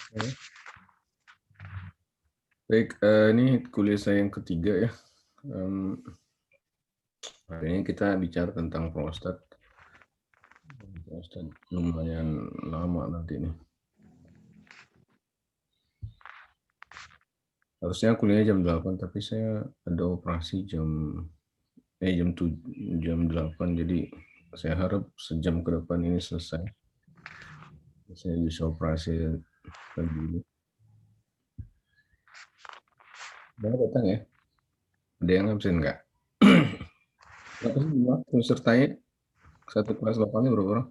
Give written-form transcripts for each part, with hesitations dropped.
Ya. Baik, ini kuliah saya yang ketiga ya. Hari ini kita bicara tentang prostat. Prostat lumayan lama nanti nih. Harusnya kuliahnya jam 8, tapi saya ada operasi jam 8, jadi saya harap sejam ke depan ini selesai. Saya bisa operasi pagi ini. Udah datang ya? Ada yang absen nggak? Berapa sih jumlah pesertanya? Satu kelas 8-nya berapa orang?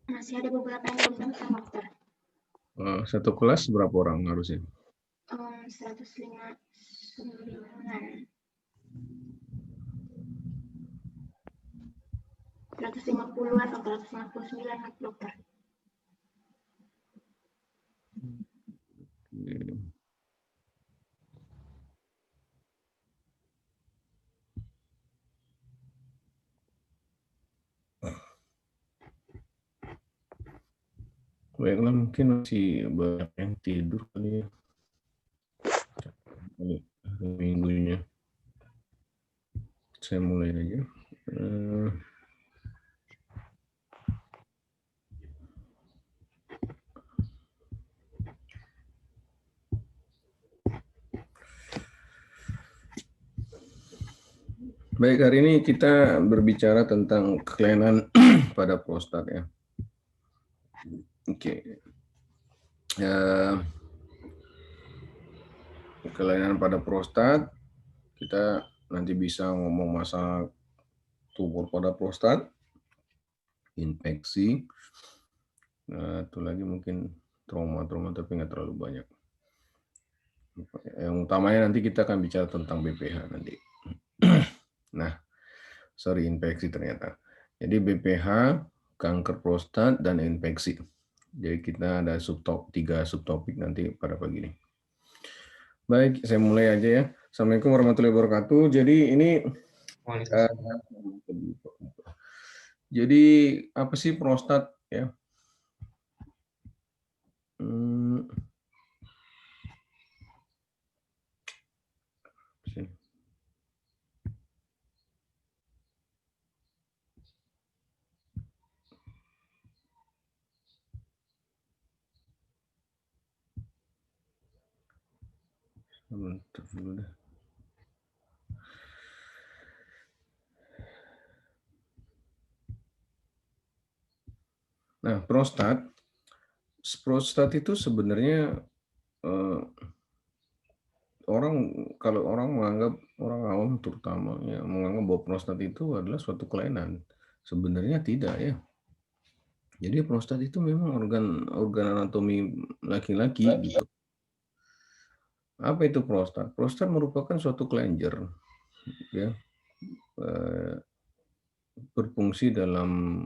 Masih ada beberapa yang belum daftar, dokter. Satu kelas berapa orang harusnya? 159. 150 atau 159, dokter. Baiklah, mungkin masih banyak yang tidur kali ya. Hari minggunya. Saya mulai aja. Baik, hari ini kita berbicara tentang kelainan pada prostat ya. Oke. Kelainan pada prostat, kita nanti bisa ngomong masalah tumor pada prostat, infeksi, itu lagi mungkin trauma tapi nggak terlalu banyak. Yang utamanya nanti kita akan bicara tentang BPH nanti. Nah, infeksi ternyata. Jadi BPH, kanker prostat, dan infeksi. Jadi kita ada 3 subtopik nanti pada pagi ini. Baik, saya mulai aja ya. Assalamualaikum warahmatullahi wabarakatuh. Jadi ini jadi apa sih prostat ya? Nah, prostat itu sebenarnya kalau orang awam terutama ya menganggap bahwa prostat itu adalah suatu kelainan. Sebenarnya tidak ya. Jadi prostat itu memang organ anatomi laki-laki gitu. Apa itu prostat? Prostat merupakan suatu kelenjar ya, berfungsi dalam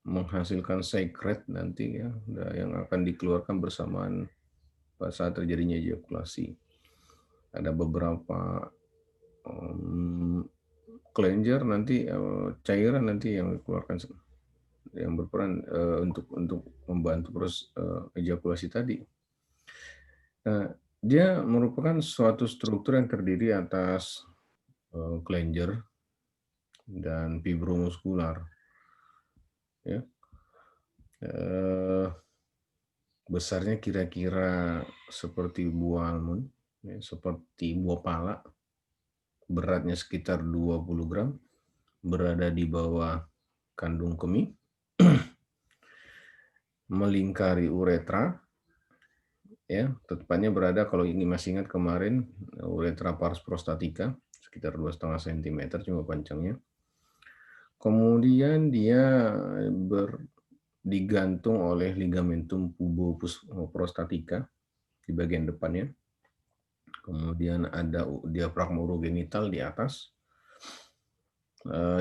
menghasilkan sekret nanti ya, yang akan dikeluarkan bersamaan pada saat terjadinya ejakulasi. Ada beberapa kelenjar nanti, cairan nanti yang dikeluarkan yang berperan untuk membantu proses ejakulasi tadi. Nah, dia merupakan suatu struktur yang terdiri atas kelenjar dan fibromuskular. Ya. Besarnya kira-kira seperti buah almond, ya, seperti buah pala, beratnya sekitar 20 gram, berada di bawah kandung kemih, melingkari uretra, ya, tepatnya berada, kalau ini masih ingat kemarin, uretra pars prostatica, sekitar 2,5 cm cuma panjangnya. Kemudian dia digantung oleh ligamentum puboprostatica di bagian depannya. Kemudian ada diafragma urogenital di atas,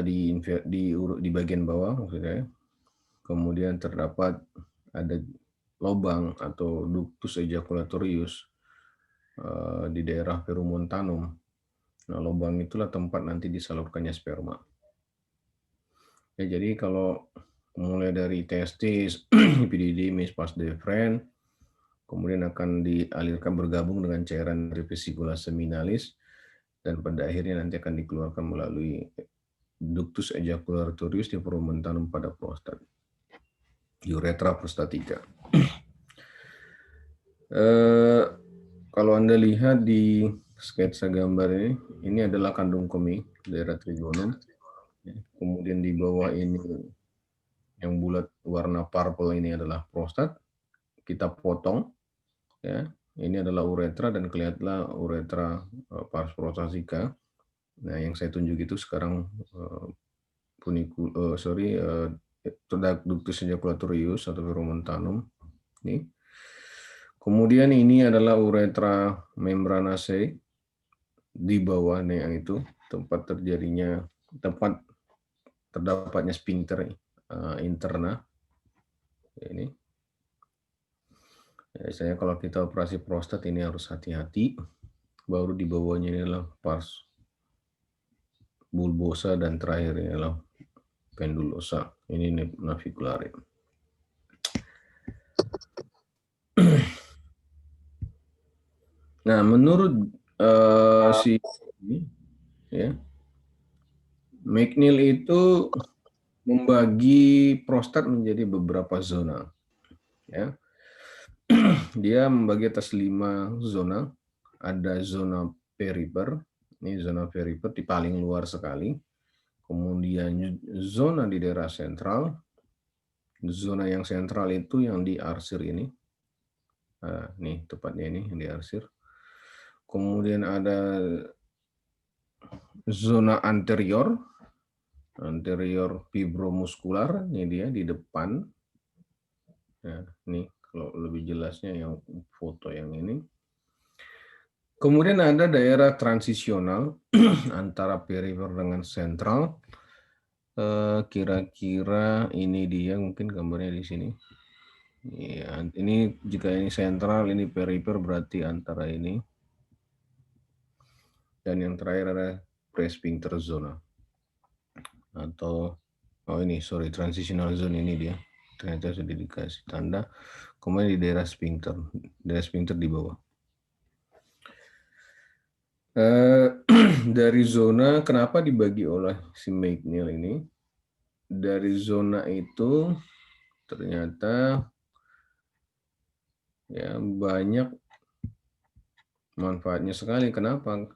di bagian bawah maksudnya. Kemudian terdapat ada lubang atau ductus ejaculatorius di daerah perumontanum. Nah, lubang itulah tempat nanti disalurkannya sperma. Ya, jadi kalau mulai dari testis, epididymis, vas deferens, kemudian akan dialirkan bergabung dengan cairan dari vesicula seminalis, dan pada akhirnya nanti akan dikeluarkan melalui ductus ejaculatorius di foramen pada prostat, uretra prostatica. Kalau Anda lihat di sketsa gambar ini adalah kandung kemih daerah trigonum. Kemudian di bawah ini yang bulat warna purple ini adalah prostat. Kita potong, ya. Ini adalah uretra dan kelihatanlah uretra pars prostatica. Nah, yang saya tunjuk itu sekarang ductus ejaculatorius atau verumentanum. Ini. Kemudian ini adalah uretra membranaceae di bawahnya yang itu tempat terdapatnya sphincter interna. Ini. Ya, saya kalau kita operasi prostat ini harus hati-hati. Baru di bawahnya ini adalah pars bulbosa dan terakhir ini adalah pendulosa. Ini naviculare. Nah, menurut si ini, ya, McNeil itu membagi prostat menjadi beberapa zona. Ya. Dia membagi atas 5 zona. Ada zona perifer, ini zona perifer di paling luar sekali. Kemudian zona di daerah sentral. Zona yang sentral itu yang di arsir ini. Nah, nih tepatnya ini yang di arsir. Kemudian ada zona anterior fibromuskular, ini dia di depan. Nah, nih kalau lebih jelasnya yang foto yang ini. Kemudian ada daerah transisional antara perifer dengan sentral. Kira-kira ini dia mungkin gambarnya di sini. Ya, ini jika ini sentral, ini perifer berarti antara ini. Dan yang terakhir ada presphincter zona. Atau transitional zone ini dia. Ternyata sudah dikasih tanda. Kemudian di daerah sphincter di bawah. Dari zona, kenapa dibagi oleh si McNeil ini? Dari zona itu ternyata ya banyak manfaatnya sekali. Kenapa?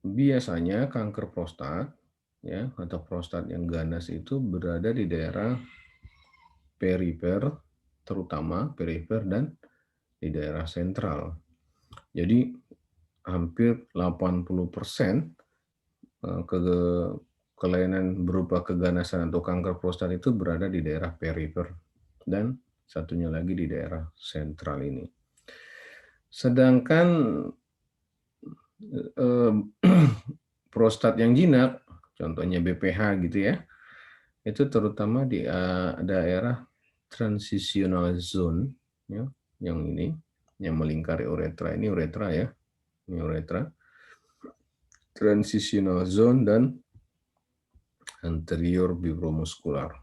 Biasanya kanker prostat, ya, atau prostat yang ganas itu berada di daerah perifer, terutama perifer dan di daerah sentral. Jadi hampir 80% kelainan berupa keganasan atau kanker prostat itu berada di daerah perifer dan satunya lagi di daerah sentral ini. Sedangkan prostat yang jinak, contohnya BPH gitu ya, itu terutama di daerah transitional zone, ya, yang ini, yang melingkari uretra. Ini uretra ya, ini uretra. Transitional zone dan anterior fibromuskular.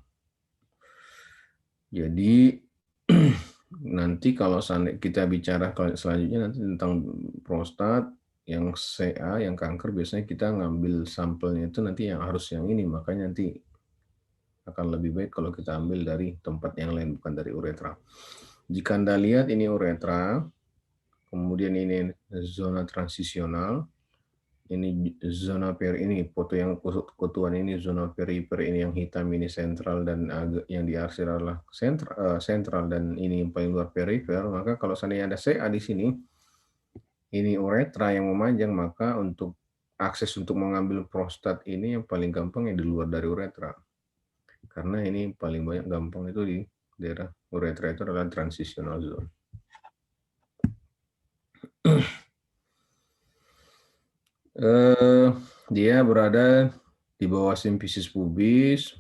Jadi nanti kalau kita bicara selanjutnya nanti tentang prostat yang CA, yang kanker, biasanya kita ngambil sampelnya itu nanti yang harus yang ini, makanya nanti akan lebih baik kalau kita ambil dari tempat yang lain, bukan dari uretra. Jika Anda lihat ini uretra, kemudian ini zona transisional, ini zona ini foto yang kutuan ini zona perifer, ini yang hitam ini sentral, dan yang diarsir adalah sentral, dan ini yang paling luar perifer. Maka kalau seandainya ada CA di sini, ini uretra yang memanjang, maka untuk akses untuk mengambil prostat ini yang paling gampang yang di luar dari uretra. Karena ini paling banyak gampang itu di daerah uretra, itu adalah transitional zone. Dia berada di bawah simfisis pubis,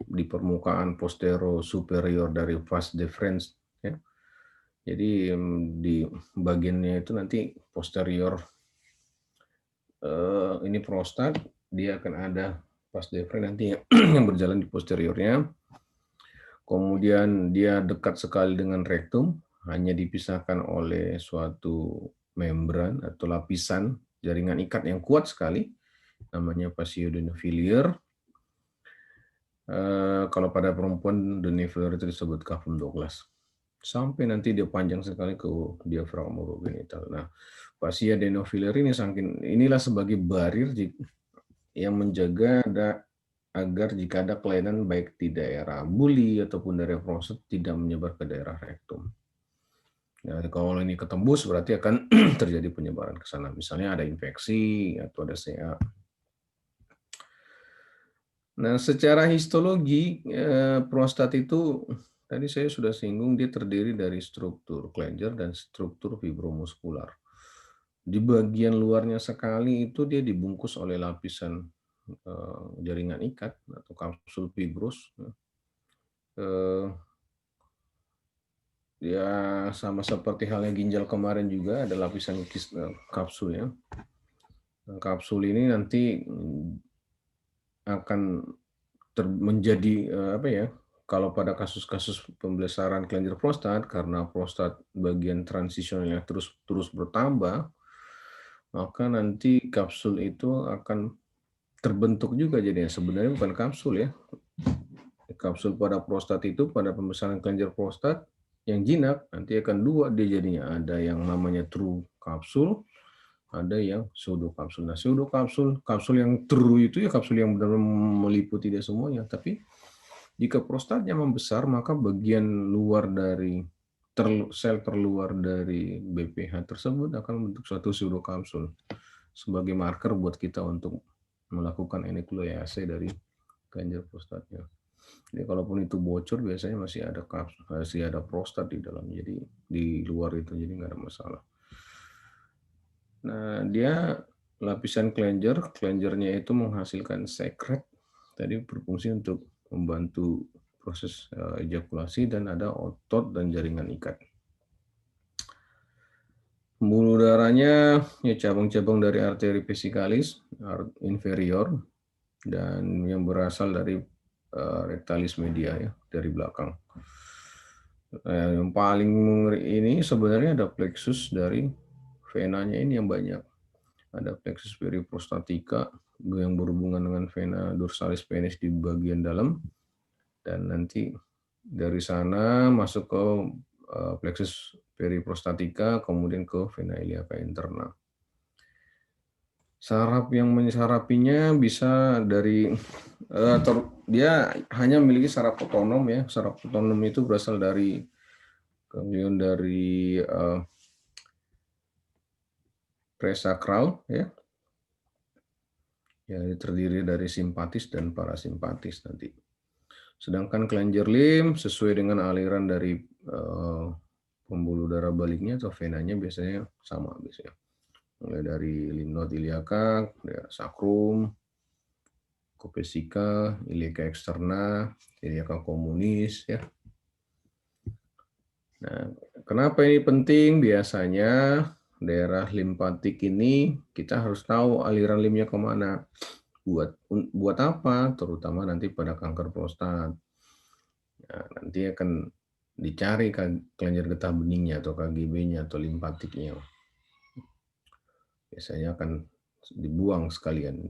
di permukaan postero superior dari vas deferens. Ya. Jadi di bagiannya itu nanti posterior ini prostat, dia akan ada vas deferens nanti yang berjalan di posteriornya. Kemudian dia dekat sekali dengan rektum, hanya dipisahkan oleh suatu membran atau lapisan jaringan ikat yang kuat sekali, namanya fascia denofilier. Kalau pada perempuan denofilier itu disebut cavum Douglas. Sampai nanti dia panjang sekali ke diafragma genital. Nah, fascia denofilier inilah sebagai barir yang menjaga agar jika ada kelainan baik di daerah buli ataupun daerah prostat tidak menyebar ke daerah rektum. Nah, kalau ini ketembus berarti akan terjadi penyebaran ke sana. Misalnya ada infeksi atau ada CA. Nah, secara histologi prostat itu tadi saya sudah singgung dia terdiri dari struktur Klenger dan struktur fibromuskular. Di bagian luarnya sekali itu dia dibungkus oleh lapisan jaringan ikat atau kapsul fibrous. Ya sama seperti halnya ginjal kemarin juga ada lapisan kapsul ya. Nah, kapsul ini nanti akan menjadi apa ya? Kalau pada kasus-kasus pembesaran kelenjar prostat karena prostat bagian transisionalnya terus bertambah, maka nanti kapsul itu akan terbentuk juga jadinya. Sebenarnya bukan kapsul ya. Kapsul pada prostat itu pada pembesaran kelenjar prostat yang jinak nanti akan dua dia jadinya, ada yang namanya true kapsul, ada yang pseudo kapsul. Nah, pseudo kapsul yang true itu ya kapsul yang benar-benar meliputi dia semuanya. Tapi jika prostatnya membesar maka bagian luar dari sel terluar dari BPH tersebut akan membentuk suatu pseudo kapsul sebagai marker buat kita untuk melakukan enuclease dari kelenjar prostatnya. Jadi kalaupun itu bocor biasanya masih ada prostat di dalam, jadi di luar itu jadi nggak ada masalah. Nah, dia lapisan kelenjernya itu menghasilkan sekret, tadi berfungsi untuk membantu proses ejakulasi dan ada otot dan jaringan ikat. Pembuluh darahnya ya cabang-cabang dari arteri vesikalis inferior dan yang berasal dari rectalis media ya dari belakang. Yang paling ini sebenarnya ada plexus dari venanya ini yang banyak. Ada plexus periprostatica yang berhubungan dengan vena dorsalis penis di bagian dalam, dan nanti dari sana masuk ke plexus periprostatica kemudian ke vena iliaca interna. Saraf yang mensarapinya bisa dari dia hanya memiliki saraf otonom ya. Saraf otonom itu berasal dari presakral ya. Ya, terdiri dari simpatis dan parasimpatis nanti. Sedangkan kelenjar lim sesuai dengan aliran dari pembuluh darah baliknya atau venanya biasanya sama biasanya. Mulai dari limnoid iliaca, sacrum, copesica, iliaca externa, iliaca communis ya. Nah, kenapa ini penting? Biasanya daerah limpatik ini kita harus tahu aliran limnya kemana. Buat apa? Terutama nanti pada kanker prostat. Nah, nanti akan dicari kelenjar getah beningnya atau KGB-nya atau limpatiknya. Biasanya akan dibuang sekalian.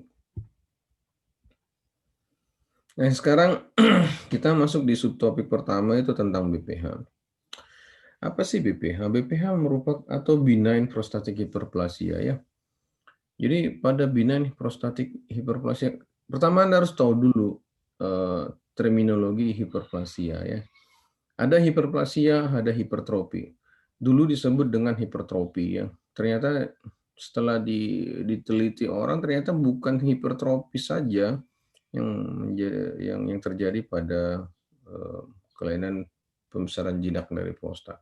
Nah, sekarang kita masuk di subtopik pertama itu tentang BPH. Apa sih BPH? BPH merupakan atau benign prostatic hyperplasia ya. Jadi pada benign prostatic hyperplasia, pertama Anda harus tahu dulu terminologi hiperplasia ya. Ada hiperplasia, ada hipertrofi. Dulu disebut dengan hipertrofi ya. Ternyata setelah diteliti orang ternyata bukan hipertrofi saja yang terjadi pada kelainan pembesaran jinak dari prostat.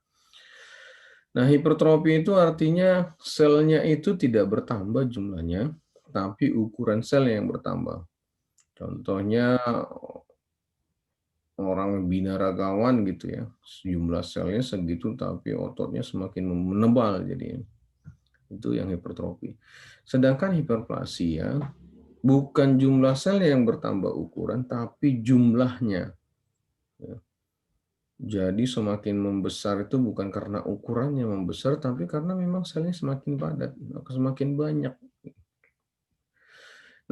Nah, hipertrofi itu artinya selnya itu tidak bertambah jumlahnya, tapi ukuran sel yang bertambah. Contohnya orang binaragawan gitu ya, jumlah selnya segitu tapi ototnya semakin menebal jadinya. Itu yang hipertrofi. Sedangkan hiperplasia bukan jumlah sel yang bertambah ukuran, tapi jumlahnya. Ya. Jadi semakin membesar itu bukan karena ukurannya membesar, tapi karena memang selnya semakin padat, semakin banyak.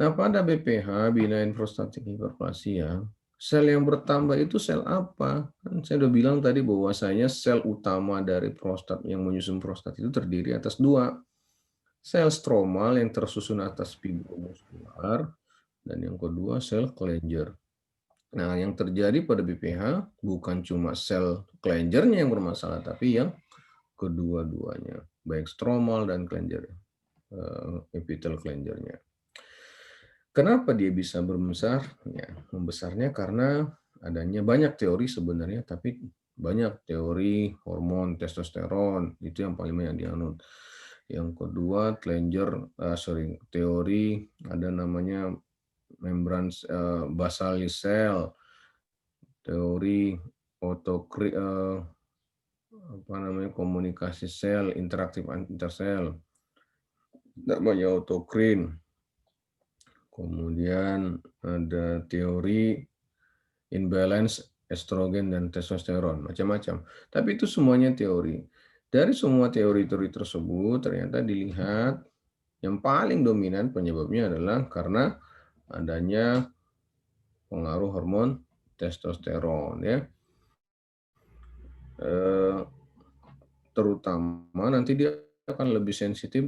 Nah, pada BPH, benign prostatic hyperplasia, sel yang bertambah itu sel apa? Kan saya udah bilang tadi bahwasanya sel utama dari prostat yang menyusun prostat itu terdiri atas dua. Sel stromal yang tersusun atas fibromuskular, dan yang kedua sel Klenger. Nah, yang terjadi pada BPH bukan cuma sel Klengernya yang bermasalah, tapi yang kedua-duanya, baik stromal dan Klenger, epithel Klengernya. Kenapa dia bisa membesar? Ya, membesarnya karena adanya banyak teori sebenarnya, tapi banyak teori hormon testosteron itu yang paling banyak dianut. Yang kedua, teori ada namanya membran basal cell, teori komunikasi sel, interaktif intersel, namanya autokrin. Kemudian ada teori imbalance estrogen dan testosteron, macam-macam. Tapi itu semuanya teori. Dari semua teori-teori tersebut ternyata dilihat yang paling dominan penyebabnya adalah karena adanya pengaruh hormon testosteron, ya. Terutama nanti dia akan lebih sensitif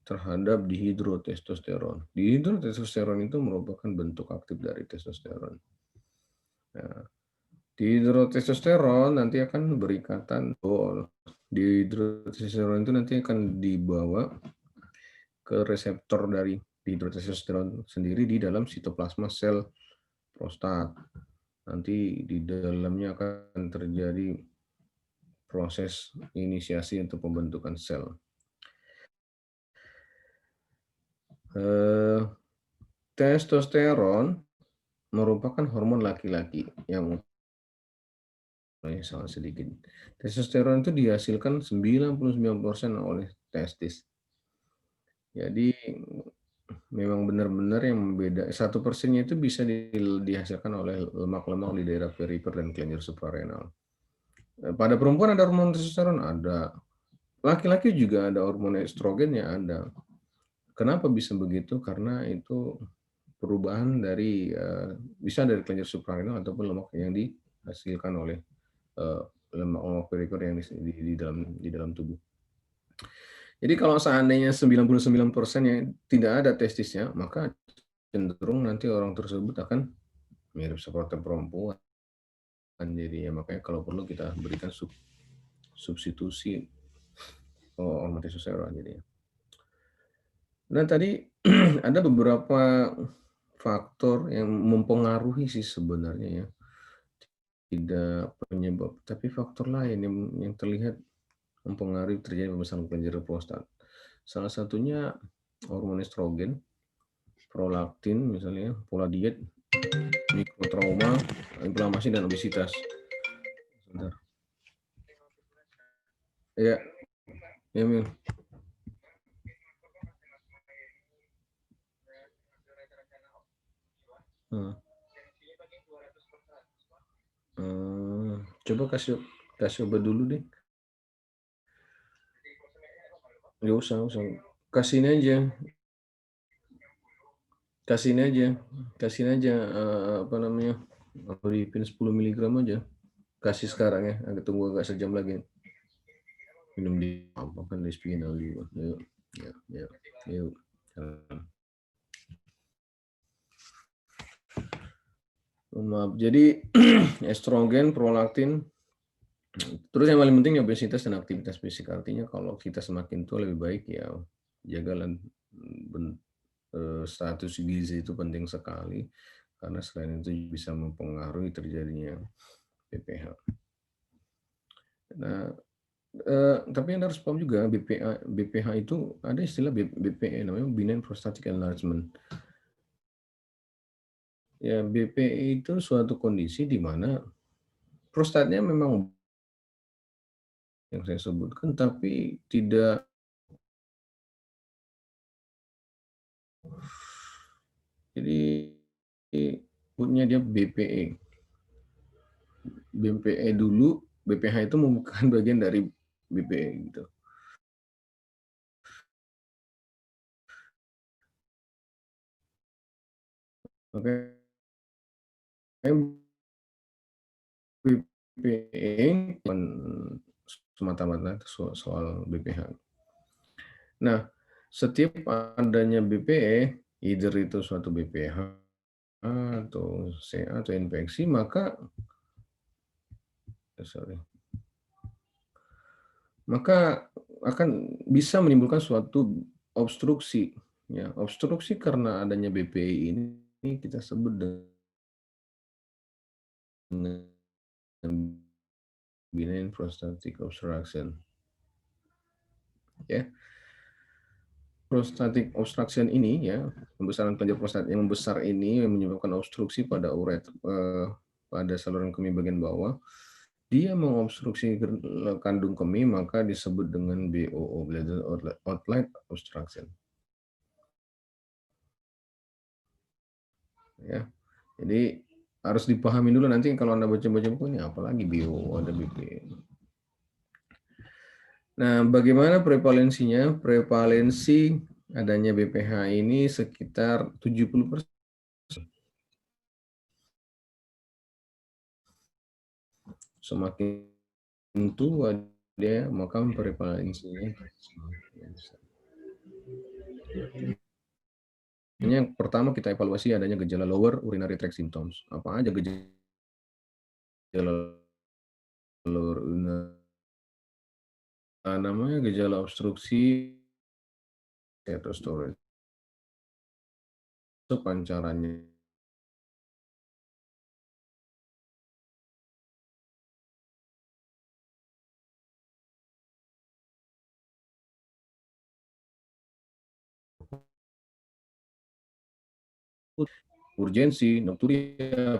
terhadap dihidrotestosteron. Dihidrotestosteron itu merupakan bentuk aktif dari testosteron. Nah, dihidrotestosteron nanti akan berikatan, dihidrotestosteron itu nanti akan dibawa ke reseptor dari dihidrotestosteron sendiri di dalam sitoplasma sel prostat. Nanti di dalamnya akan terjadi proses inisiasi untuk pembentukan sel. Testosteron merupakan hormon laki-laki yang sangat sedikit. Testosteron itu dihasilkan 99% oleh testis. Jadi memang benar-benar yang membeda 1%-nya itu bisa dihasilkan oleh lemak-lemak di daerah perifer dan kelenjar suprarenal. Pada perempuan ada hormon testosteron? Ada. Laki-laki juga ada hormon estrogennya, ada. Kenapa bisa begitu? Karena itu perubahan dari bisa dari kelenjar suprarenal ataupun lemak yang dihasilkan oleh lemak-lemak perifer yang di dalam tubuh. Jadi kalau seandainya 99% yang tidak ada testisnya, maka cenderung nanti orang tersebut akan mirip seperti perempuan. Jadi ya makanya kalau perlu kita berikan substitusi hormon testosteron jadinya. Nah tadi ada beberapa faktor yang mempengaruhi sih sebenarnya ya, tidak penyebab, tapi faktor lain yang terlihat mempengaruhi terjadi pembesaran kelenjar prostat. Salah satunya hormon estrogen, prolaktin misalnya, pola diet, mikrotrauma, inflamasi dan obesitas. Sebentar. Ya, ya Mil. Coba kasih obat dulu deh. Nggak usah. Kasihin aja. Kasihin aja apa namanya? Amlodipin 10 mg aja. Kasih sekarang ya, agak tunggu agak sejam lagi. Minum di apa kan di spinal juga. Yuk. Maaf. Jadi estrogen, prolaktin, terus yang paling penting obesitas dan aktivitas fisik. Artinya kalau kita semakin tua lebih baik ya jagalah status gizi itu penting sekali karena selain itu bisa mempengaruhi terjadinya BPH. Nah, tapi Anda harus paham juga BPH itu ada istilah BPE namanya benign prostatic enlargement. Ya, BPE itu suatu kondisi di mana prostatnya memang yang saya sebutkan tapi tidak Jadi sebutnya dia BPE. BPE dulu, BPH itu merupakan bagian dari BPE gitu. Oke. BPE semata-mata soal BPH. Nah, setiap adanya BPE, either itu suatu BPH atau CA atau infeksi, maka akan bisa menimbulkan suatu obstruksi. Ya, obstruksi karena adanya BPI ini kita sebut dengan benign prostatic obstruction. Ya, prostatic obstruction ini ya, pembesaran kelenjar prostat yang membesar ini yang menyebabkan obstruksi pada pada saluran kemih bagian bawah. Dia mengobstruksi kandung kemih maka disebut dengan BOO, bladder outlet obstruction. Ya. Jadi harus dipahami dulu nanti kalau Anda baca-baca buku ini apalagi BOO ada BP. Nah, bagaimana prevalensinya? Prevalensi adanya BPH ini sekitar 70%. Semakin tua dia, maka prevalensinya semakin besar. Yang pertama kita evaluasi adanya gejala lower urinary tract symptoms. Apa aja gejala lower urinary? Namanya gejala obstruksi atau storage. Itu pancarannya urgensi, nokturia,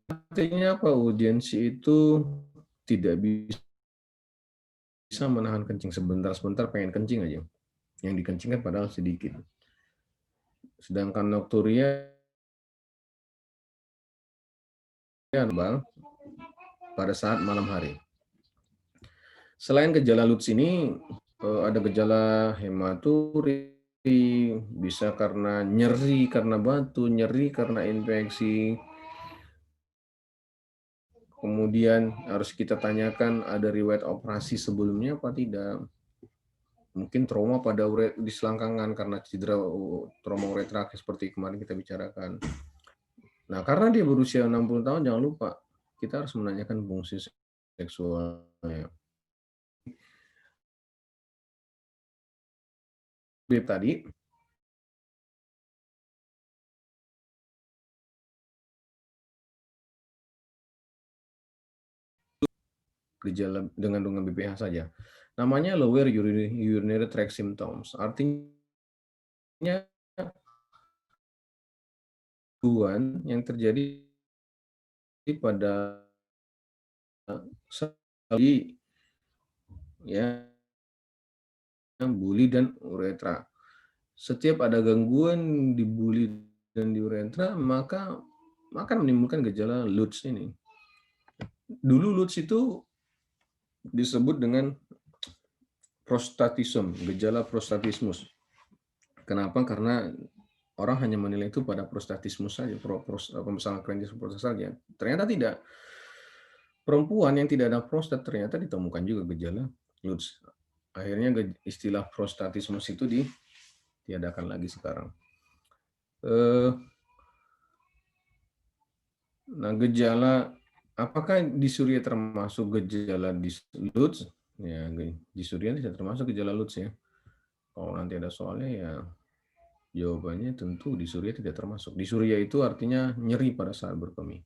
artinya apa? Urgensi itu tidak bisa menahan kencing sebentar pengen kencing aja. Yang dikencingkan padahal sedikit. Sedangkan nokturia pada saat malam hari. Selain gejala LUTS ini, ada gejala hematuri, bisa karena nyeri karena batu, nyeri karena infeksi. Kemudian harus kita tanyakan ada riwayat operasi sebelumnya apa tidak. Mungkin trauma pada di selangkangan karena cedera trauma uretra seperti kemarin kita bicarakan. Nah, karena dia berusia 60 tahun, jangan lupa kita harus menanyakan fungsi seksualnya. Tadi gejala dengan BPH saja. Namanya lower urinary tract symptoms. Artinya gangguan yang terjadi pada sekali ya buli dan uretra. Setiap ada gangguan di buli dan di uretra, maka akan menimbulkan gejala LUTS ini. Dulu LUTS itu disebut dengan prostatisme, gejala prostatismus. Kenapa? Karena orang hanya menilai itu pada prostatismus saja, pembesaran kelenjar prostat saja. Ternyata tidak. Perempuan yang tidak ada prostat ternyata ditemukan juga gejala LUTS. Akhirnya istilah prostatismus itu ditiadakan lagi sekarang. Nah, gejala apakah disuria termasuk gejala LUTS? Ya, disuria tidak termasuk gejala LUTS ya. Kalau nanti ada soalnya ya jawabannya tentu disuria tidak termasuk. Disuria itu artinya nyeri pada saat berkemih.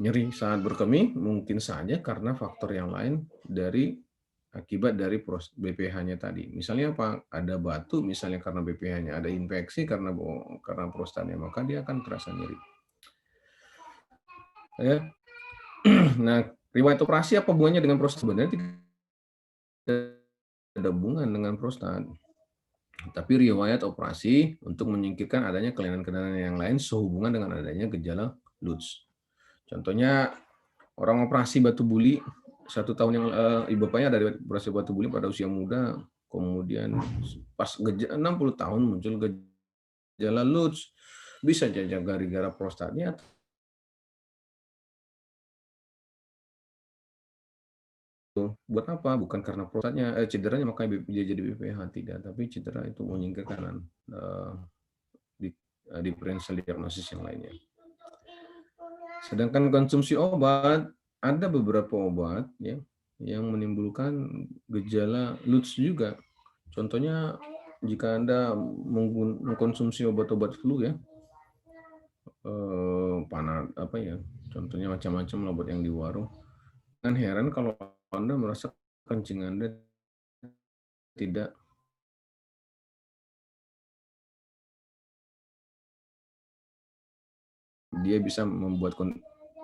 Nyeri saat berkemih mungkin saja karena faktor yang lain akibat dari BPH-nya tadi. Misalnya apa? Ada batu, misalnya karena BPH-nya, ada infeksi karena prostatnya, maka dia akan terasa nyeri. Ya. Nah, riwayat operasi apa hubungannya dengan prostat? Sebenarnya tidak ada hubungan dengan prostat. tapi riwayat operasi untuk menyingkirkan adanya kelainan-kelainan yang lain sehubungan dengan adanya gejala LUTS. Contohnya orang operasi batu buli 1 tahun yang ibu bapaknya dari operasi batu buli pada usia muda, kemudian pas 60 tahun muncul gejala LUTS, bisa saja gara-gara prostatnya. Buat apa? Bukan karena prostatnya cederanya makanya dia jadi BPH, tidak, tapi cedera itu menyingkirkan differential diagnosis yang lainnya. Sedangkan konsumsi obat, ada beberapa obat ya yang menimbulkan gejala LUTS juga. Contohnya jika Anda mengkonsumsi obat-obat flu ya, apa ya, contohnya macam-macam obat yang di warung. Kan heran kalau Anda merasa kencing Anda tidak dia bisa membuat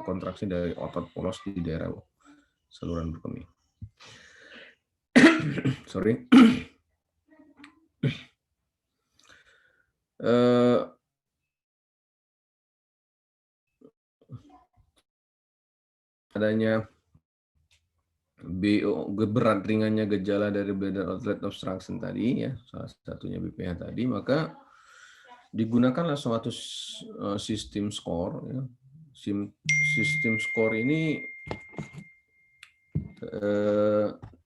kontraksi dari otot polos di daerah saluran berkemih. Sorry. Adanya BO berat ringannya gejala dari bladder outlet obstruction tadi ya, salah satunya BPH tadi, maka digunakanlah suatu sistem skor ya. Sistem skor ini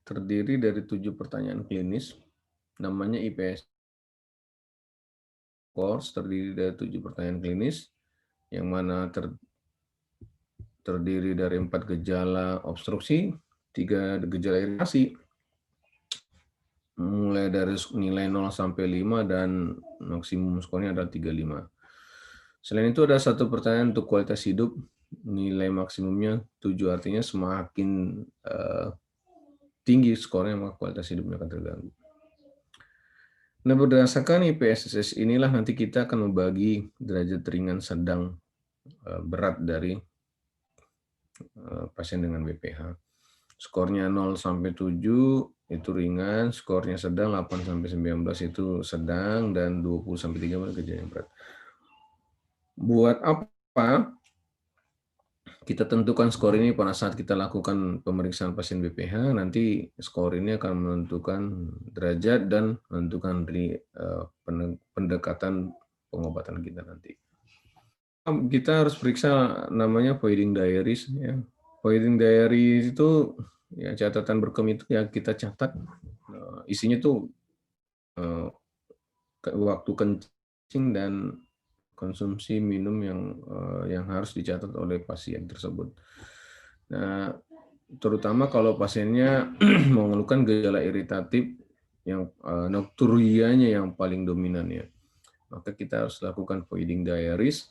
terdiri dari 7 pertanyaan klinis, namanya IPS skor, terdiri dari 7 pertanyaan klinis yang mana terdiri dari 4 gejala obstruksi, 3 gejala iritasi, mulai dari nilai 0 sampai 5 dan maksimum skornya adalah 35. Selain itu ada 1 pertanyaan untuk kualitas hidup, nilai maksimumnya 7, artinya semakin tinggi skornya maka kualitas hidupnya akan terganggu. Nah, berdasarkan IPSS inilah nanti kita akan membagi derajat ringan, sedang, berat dari pasien dengan BPH. Skornya 0 sampai 7 itu ringan, skornya sedang 8 sampai 19 itu sedang, dan 20 sampai 30 gejala yang berat. Buat apa kita tentukan skor ini pada saat kita lakukan pemeriksaan pasien BPH? Nanti skor ini akan menentukan derajat dan menentukan pendekatan pengobatan kita nanti. Kita harus periksa namanya Voiding Diaries ya. Voiding Diaries itu ya catatan berkemih itu ya kita catat isinya tuh waktu kencing dan konsumsi minum yang harus dicatat oleh pasien tersebut. Nah, terutama kalau pasiennya mengeluhkan gejala iritatif yang nokturianya yang paling dominan ya, maka kita harus lakukan Voiding Diaries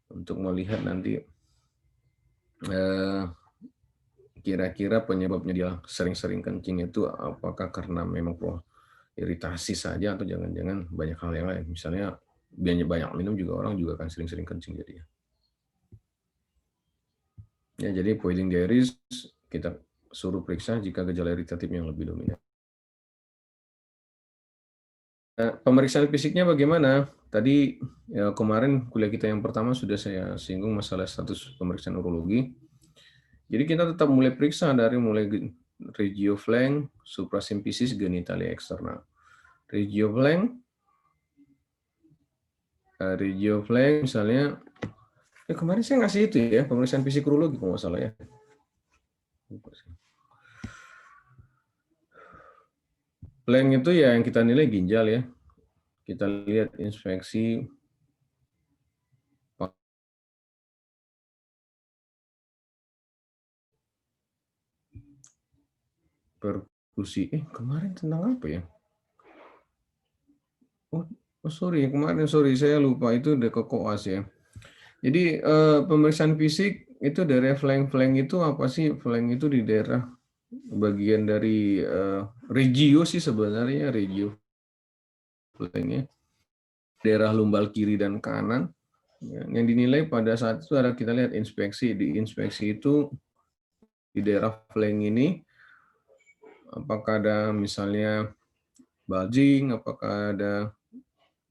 untuk melihat nanti kira-kira penyebabnya dia sering-sering kencing itu apakah karena memang iritasi saja atau jangan-jangan banyak hal yang lain. Misalnya banyak minum juga orang juga akan sering-sering kencing jadinya. Ya, jadi Voiding Diaries kita suruh periksa jika gejala iritatif yang lebih dominan. Pemeriksaan fisiknya bagaimana? Tadi ya, kemarin kuliah kita yang pertama sudah saya singgung masalah status pemeriksaan urologi. Jadi kita tetap mulai periksa dari mulai regioflank, suprasymphysis, genitalia eksternal. Regioflank misalnya, kemarin saya ngasih itu ya, pemeriksaan fisik urologi kalau nggak salah ya. Flank itu ya yang kita nilai ginjal ya. Kita lihat inspeksi perkusi. Kemarin tentang apa ya? Sorry, kemarin saya lupa itu udah ke koas ya. Jadi pemeriksaan fisik itu dari flank itu apa sih? Flank itu di daerah bagian dari regio sih sebenarnya, regio flanknya. Daerah lumbal kiri dan kanan. Yang dinilai pada saat itu ada kita lihat inspeksi. Di inspeksi itu di daerah flank ini apakah ada misalnya bulging, apakah ada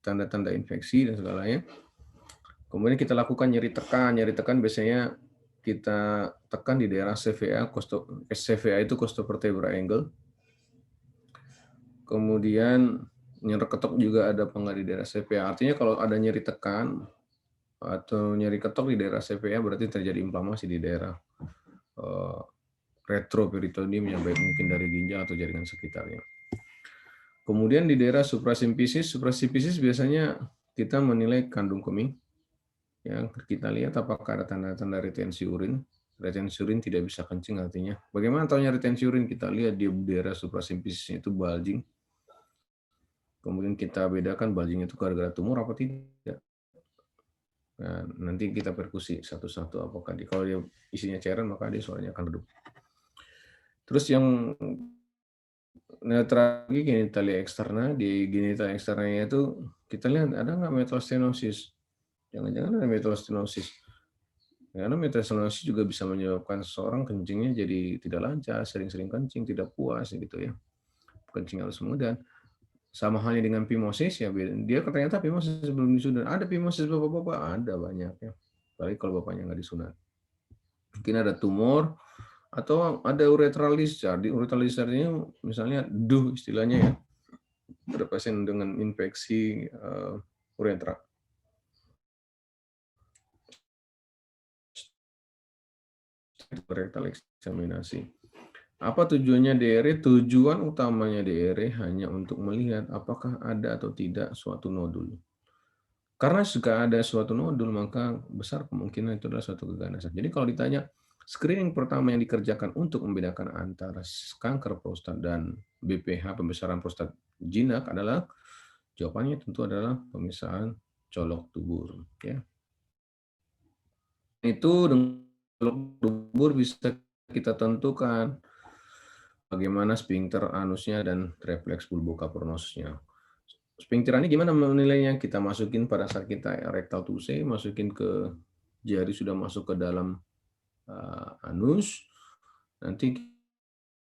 tanda-tanda infeksi dan segalanya. Kemudian kita lakukan nyeri tekan. Nyeri tekan biasanya kita tekan di daerah CVA, CVA itu costovertebral angle. Kemudian nyeri ketok juga ada apa enggak di daerah CVA. Artinya kalau ada nyeri tekan atau nyeri ketok di daerah CVA berarti terjadi inflamasi di daerah retroperitoneum yang baik mungkin dari ginjal atau jaringan sekitarnya. Kemudian di daerah suprasimfisis biasanya kita menilai kandung kemih. Ya, kita lihat apakah ada tanda-tanda retensi urin. Retensi urin tidak bisa kencing artinya. Bagaimana tahunya retensi urin? Kita lihat di daerah suprasimfisisnya itu bulging. Kemudian kita bedakan bulging itu gara-gara tumor apa tidak. Nah, nanti kita perkusi satu-satu apakah kalau dia isinya cairan maka dia suaranya akan redup. Terus yang terakhir genitalia eksterna, di genitalia eksternanya itu kita lihat ada nggak metastenosis. Jangan-jangan ada metastenosis. Karena metastenosis juga bisa menyebabkan seseorang kencingnya jadi tidak lancar, sering-sering kencing, tidak puas gitu ya. Kencing harus kemudian. Sama halnya dengan phimosis ya, dia ternyata phimosis sebelum disunat. Ada phimosis bapak-bapak, ada banyak ya. Apalagi kalau bapaknya nggak disunat. Mungkin ada tumor atau ada urethral discharge. Di urethral discharge-nya misalnya istilahnya ya. Ada pasien dengan infeksi uretra. Rectal eksaminasi. Apa tujuannya DRE? Tujuan utamanya DRE hanya untuk melihat apakah ada atau tidak suatu nodul. Karena jika ada suatu nodul, maka besar kemungkinan itu adalah suatu keganasan. Jadi kalau ditanya, screening pertama yang dikerjakan untuk membedakan antara kanker prostat dan BPH, pembesaran prostat jinak adalah, jawabannya tentu adalah pemeriksaan colok dubur. Ya. Itu dengan colok dubur bisa kita tentukan bagaimana sphincter anusnya dan refleks bulbocavernosnya. Sphincterannya gimana menilainya? Kita masukin pada saat kita rectal tuse, masukin ke jari sudah masuk ke dalam anus, nanti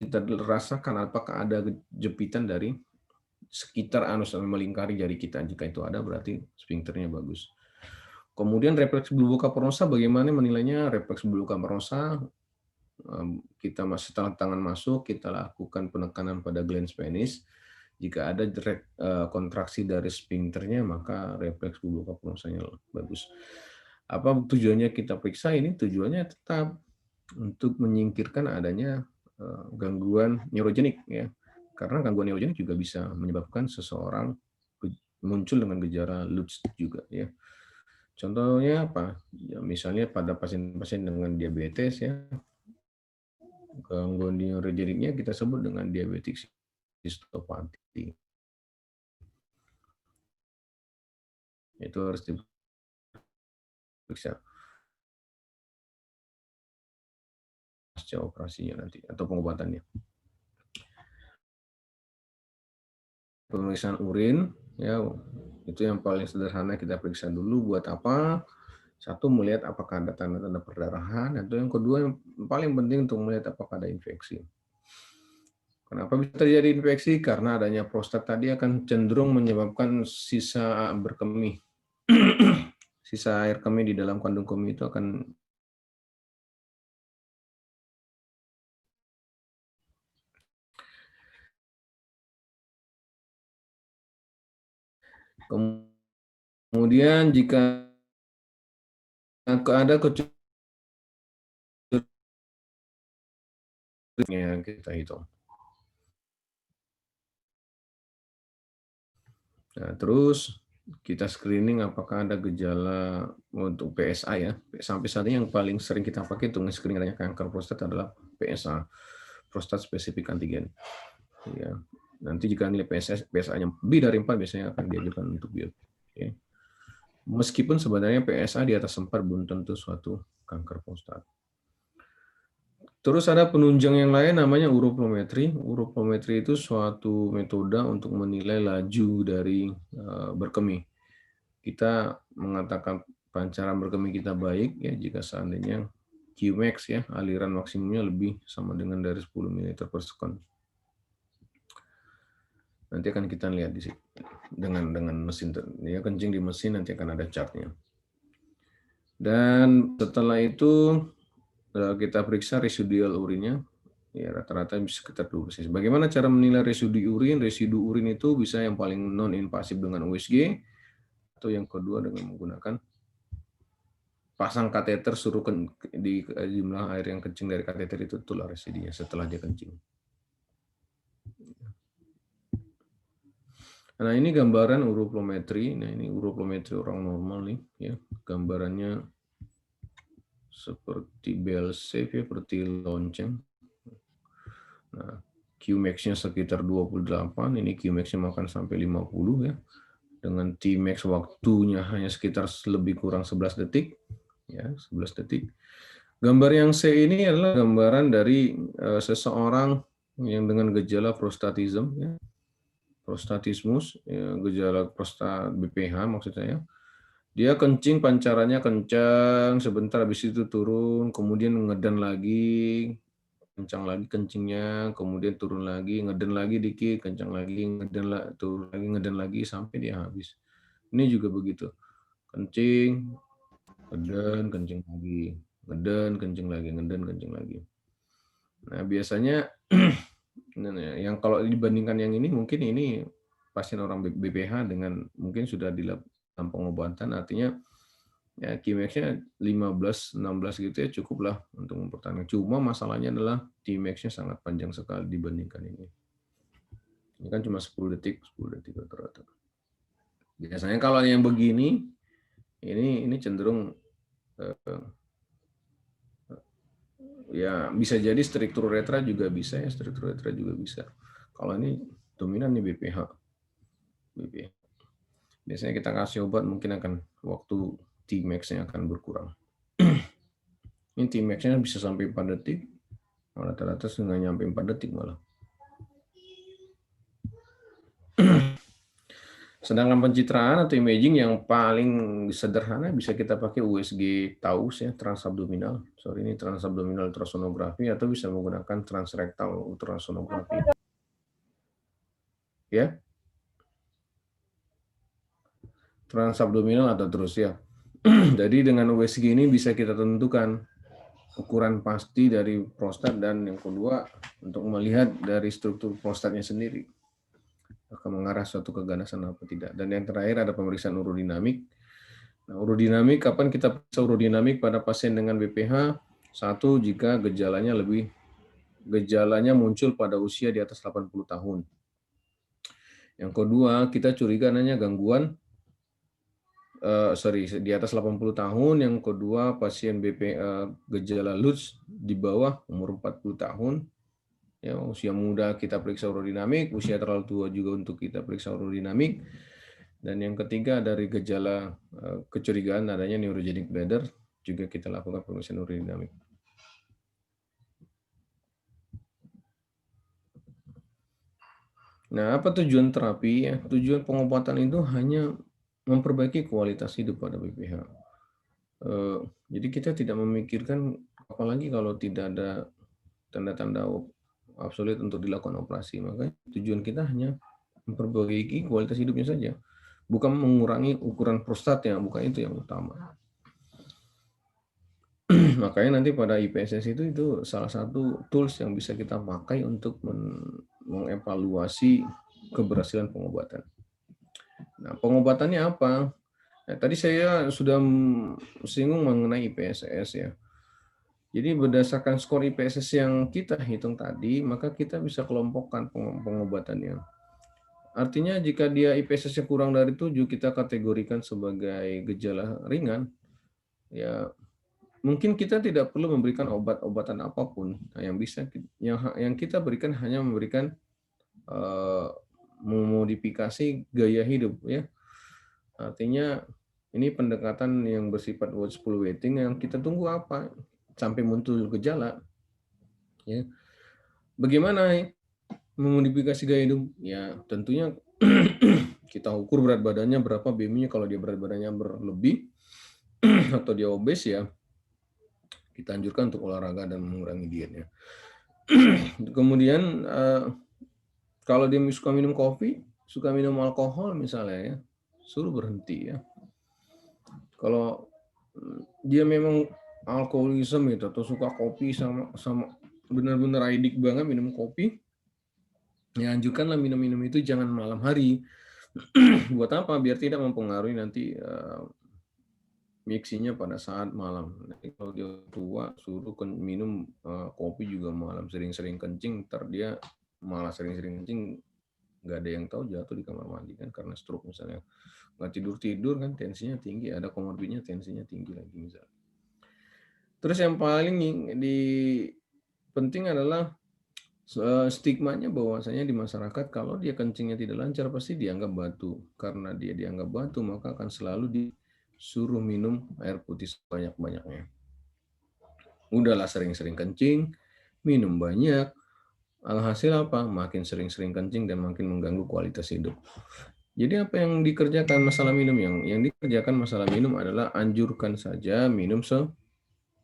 kita rasakan apakah ada jepitan dari sekitar anus yang melingkari jari kita. Jika itu ada, berarti sphincternya bagus. Kemudian refleks bulbocavernosa bagaimana menilainya? Refleks bulbocavernosa kita setelah tangan masuk, kita lakukan penekanan pada glans penis. Jika ada kontraksi dari sphincternya, maka refleks bulbocavernosanya bagus. Apa tujuannya kita periksa ini? Tujuannya tetap untuk menyingkirkan adanya gangguan neurogenik ya. Karena gangguan neurogenik juga bisa menyebabkan seseorang muncul dengan gejala Lutz juga ya. Contohnya apa? Ya, misalnya pada pasien-pasien dengan diabetes ya, gangguan neurogeniknya kita sebut dengan diabetik histopati. Itu harus diperiksa pasca operasinya nanti atau pengobatannya. Pemeriksaan urin ya, itu yang paling sederhana kita periksa dulu. Buat apa? Satu, melihat apakah ada tanda-tanda perdarahan, atau yang kedua yang paling penting untuk melihat apakah ada infeksi. Kenapa bisa terjadi infeksi? Karena adanya prostat tadi akan cenderung menyebabkan sisa berkemih. Sisa air kemih di dalam kandung kemih itu akan kemudian jika ada yang kita hitung. Nah, terus kita screening apakah ada gejala untuk PSA ya. Sampai saat ini yang paling sering kita pakai untuk screening adanya kanker prostat adalah PSA, prostat spesifik antigen. Ya. Nanti jika nilai PSA-nya lebih dari 4 biasanya akan diajukan untuk biopsi. Ya. Meskipun sebenarnya PSA di atas 4 belum tentu suatu kanker prostat. Terus ada penunjang yang lain namanya uroplometri. Uroplometri itu suatu metode untuk menilai laju dari berkemih. Kita mengatakan pancaran berkemih kita baik ya jika seandainya Qmax ya, aliran maksimumnya lebih sama dengan dari 10 ml per sekon. Nanti akan kita lihat di sini dengan mesin ya, kencing di mesin nanti akan ada chartnya. Dan setelah itu kita periksa residual urinnya, ya rata-rata bisa sekitar 20%. Bagaimana cara menilai residu urin? Residu urin itu bisa yang paling non-invasif dengan USG, atau yang kedua dengan menggunakan pasang kateter, suruh di jumlah air yang kencing dari kateter itu itulah residunya setelah dia kencing. Nah, ini gambaran uroplometri. Nah, ini uroplometri orang normal nih, ya. Gambarannya seperti bell shape ya, seperti lonceng. Nah, Qmax-nya sekitar 28, ini Qmax-nya makan sampai 50 ya. Dengan Tmax waktunya hanya sekitar lebih kurang 11 detik. Ya, 11 detik. Gambar yang C ini adalah gambaran dari seseorang yang dengan gejala prostatisme, ya. Prostatismus, ya, gejala prostat BPH maksud saya. Dia kencing, pancarannya kencang, sebentar habis itu turun, kemudian ngeden lagi, kencang lagi kencingnya, kemudian turun lagi, ngeden lagi dikit, kencang lagi, ngeden lagi, turun lagi, ngeden lagi, sampai dia habis. Ini juga begitu. Kencing, ngeden, kencing lagi, ngeden, kencing lagi, ngeden, kencing lagi. Nah, biasanya yang kalau dibandingkan yang ini, mungkin ini pasien orang BPH dengan mungkin sudah dalam pengobatan, artinya ya Qmax-nya 15, 16 gitu ya cukuplah untuk mempertahankan. Cuma masalahnya adalah Tmax-nya sangat panjang sekali dibandingkan ini. Ini kan cuma 10 detik rata-rata. Biasanya kalau yang begini, ini cenderung ya bisa jadi struktur uretra juga bisa ya, struktur uretra juga bisa. Kalau ini dominan nih BPH. Biasanya kita kasih obat mungkin akan waktu Tmax-nya akan berkurang. Ini Tmax-nya bisa sampai 4 detik, rata-rata nggak nyampe 4 detik malah. Sedangkan pencitraan atau imaging yang paling sederhana bisa kita pakai USG TAUS ya, transabdominal. Sorry, ini transabdominal ultrasonografi, atau bisa menggunakan transrektal ultrasonografi. Ya. Transabdominal atau terus ya. Jadi dengan USG ini bisa kita tentukan ukuran pasti dari prostat, dan yang kedua untuk melihat dari struktur prostatnya sendiri akan mengarah suatu keganasan apa tidak. Dan yang terakhir ada pemeriksaan urodinamik. Nah, urodinamik, kapan kita periksa urodinamik pada pasien dengan BPH? Satu, jika gejalanya muncul pada usia di atas 80 tahun. Yang kedua, kita curiga adanya gangguan di atas 80 tahun. Yang kedua, pasien gejala LUTS di bawah umur 40 tahun. Ya, usia muda kita periksa urodinamik, usia terlalu tua juga untuk kita periksa urodinamik. Dan yang ketiga, dari gejala kecurigaan adanya neurogenic bladder, juga kita lakukan pemeriksaan urodinamik. Nah, apa tujuan terapi? Ya, tujuan pengobatan itu hanya memperbaiki kualitas hidup pada BPH. Jadi kita tidak memikirkan, apalagi kalau tidak ada tanda-tanda absolut untuk dilakukan operasi. Maka tujuan kita hanya memperbaiki kualitas hidupnya saja, bukan mengurangi ukuran prostatnya, bukan itu yang utama. Makanya nanti pada IPSS itu salah satu tools yang bisa kita pakai untuk mengevaluasi keberhasilan pengobatan. Nah, pengobatannya apa? Nah, tadi saya sudah singgung mengenai IPSS ya. Jadi berdasarkan skor IPSS yang kita hitung tadi, maka kita bisa kelompokkan pengobatannya. Artinya jika dia IPSS-nya kurang dari 7, kita kategorikan sebagai gejala ringan. Ya, mungkin kita tidak perlu memberikan obat-obatan apapun. Nah, yang kita berikan hanya memberikan memodifikasi gaya hidup ya. Artinya ini pendekatan yang bersifat watchful waiting, yang kita tunggu apa sampai muncul gejala. Ya. Bagaimana memodifikasi gaya hidup? Ya, tentunya kita ukur berat badannya berapa BMI-nya. Kalau dia berat badannya berlebih atau dia obes, ya kita anjurkan untuk olahraga dan mengurangi dietnya. Kemudian Kalau dia suka minum kopi, suka minum alkohol misalnya ya, suruh berhenti ya. Kalau dia memang alkoholisme itu atau suka kopi sama sama benar-benar addict banget minum kopi, ya anjurkanlah minum-minum itu jangan malam hari. Buat apa? Biar tidak mempengaruhi nanti mixinya pada saat malam. Nanti kalau dia tua suruh minum kopi juga malam, sering-sering kencing, ntar dia malah sering-sering kencing, nggak ada yang tahu jatuh di kamar mandi kan karena stroke misalnya. Nggak tidur-tidur kan tensinya tinggi, ada komorbidnya tensinya tinggi lagi misalnya. Terus yang paling penting adalah stigmanya bahwasanya di masyarakat kalau dia kencingnya tidak lancar pasti dianggap batu. Karena dia dianggap batu maka akan selalu disuruh minum air putih sebanyak-banyaknya. Udahlah sering-sering kencing, minum banyak, alhasil apa? Makin sering-sering kencing dan makin mengganggu kualitas hidup. Jadi apa yang dikerjakan masalah minum? Yang dikerjakan masalah minum adalah anjurkan saja minum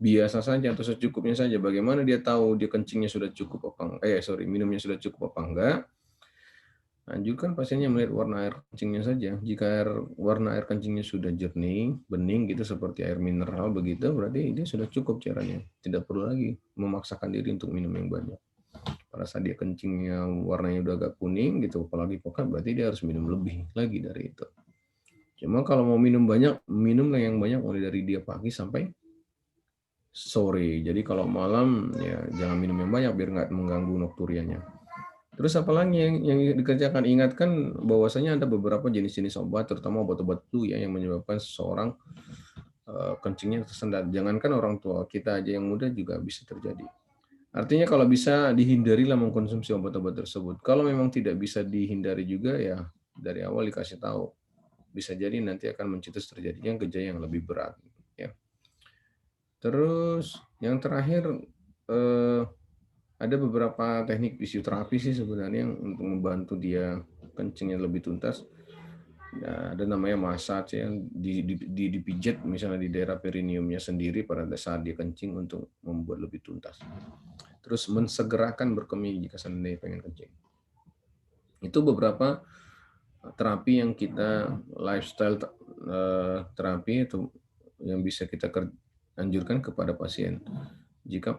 biasa saja atau secukupnya saja. Bagaimana dia tahu dia kencingnya sudah cukup apa minumnya sudah cukup apa enggak? Anjurkan pasiennya melihat warna air kencingnya saja. Jika warna air kencingnya sudah jernih, bening gitu seperti air mineral begitu, berarti dia sudah cukup cairannya. Tidak perlu lagi memaksakan diri untuk minum yang banyak. Pada saat dia kencingnya warnanya udah agak kuning gitu, apalagi pekat, berarti dia harus minum lebih lagi dari itu. Cuma kalau mau minum banyak, minumlah yang banyak mulai dari dia pagi sampai sore. Jadi kalau malam ya jangan minum yang banyak biar nggak mengganggu nokturianya. Terus apalagi yang dikerjakan? Ingatkan bahwasanya ada beberapa jenis-jenis obat, terutama obat-obat flu ya yang menyebabkan seseorang kencingnya tersendat. Jangankan orang tua, kita aja yang muda juga bisa terjadi. Artinya kalau bisa dihindarilah mengkonsumsi obat-obat tersebut. Kalau memang tidak bisa dihindari juga ya dari awal dikasih tahu. Bisa jadi nanti akan mencetus terjadinya gejala yang lebih berat. Ya. Terus yang terakhir ada beberapa teknik fisioterapi sih sebenarnya untuk membantu dia kencingnya lebih tuntas. Ya, ada namanya massage yang dipijat misalnya di daerah perineumnya sendiri pada saat dia kencing untuk membuat lebih tuntas. Terus mensegerakan berkemih jika seandainya pengen kencing. Itu beberapa terapi yang kita lifestyle terapi itu yang bisa kita anjurkan kepada pasien jika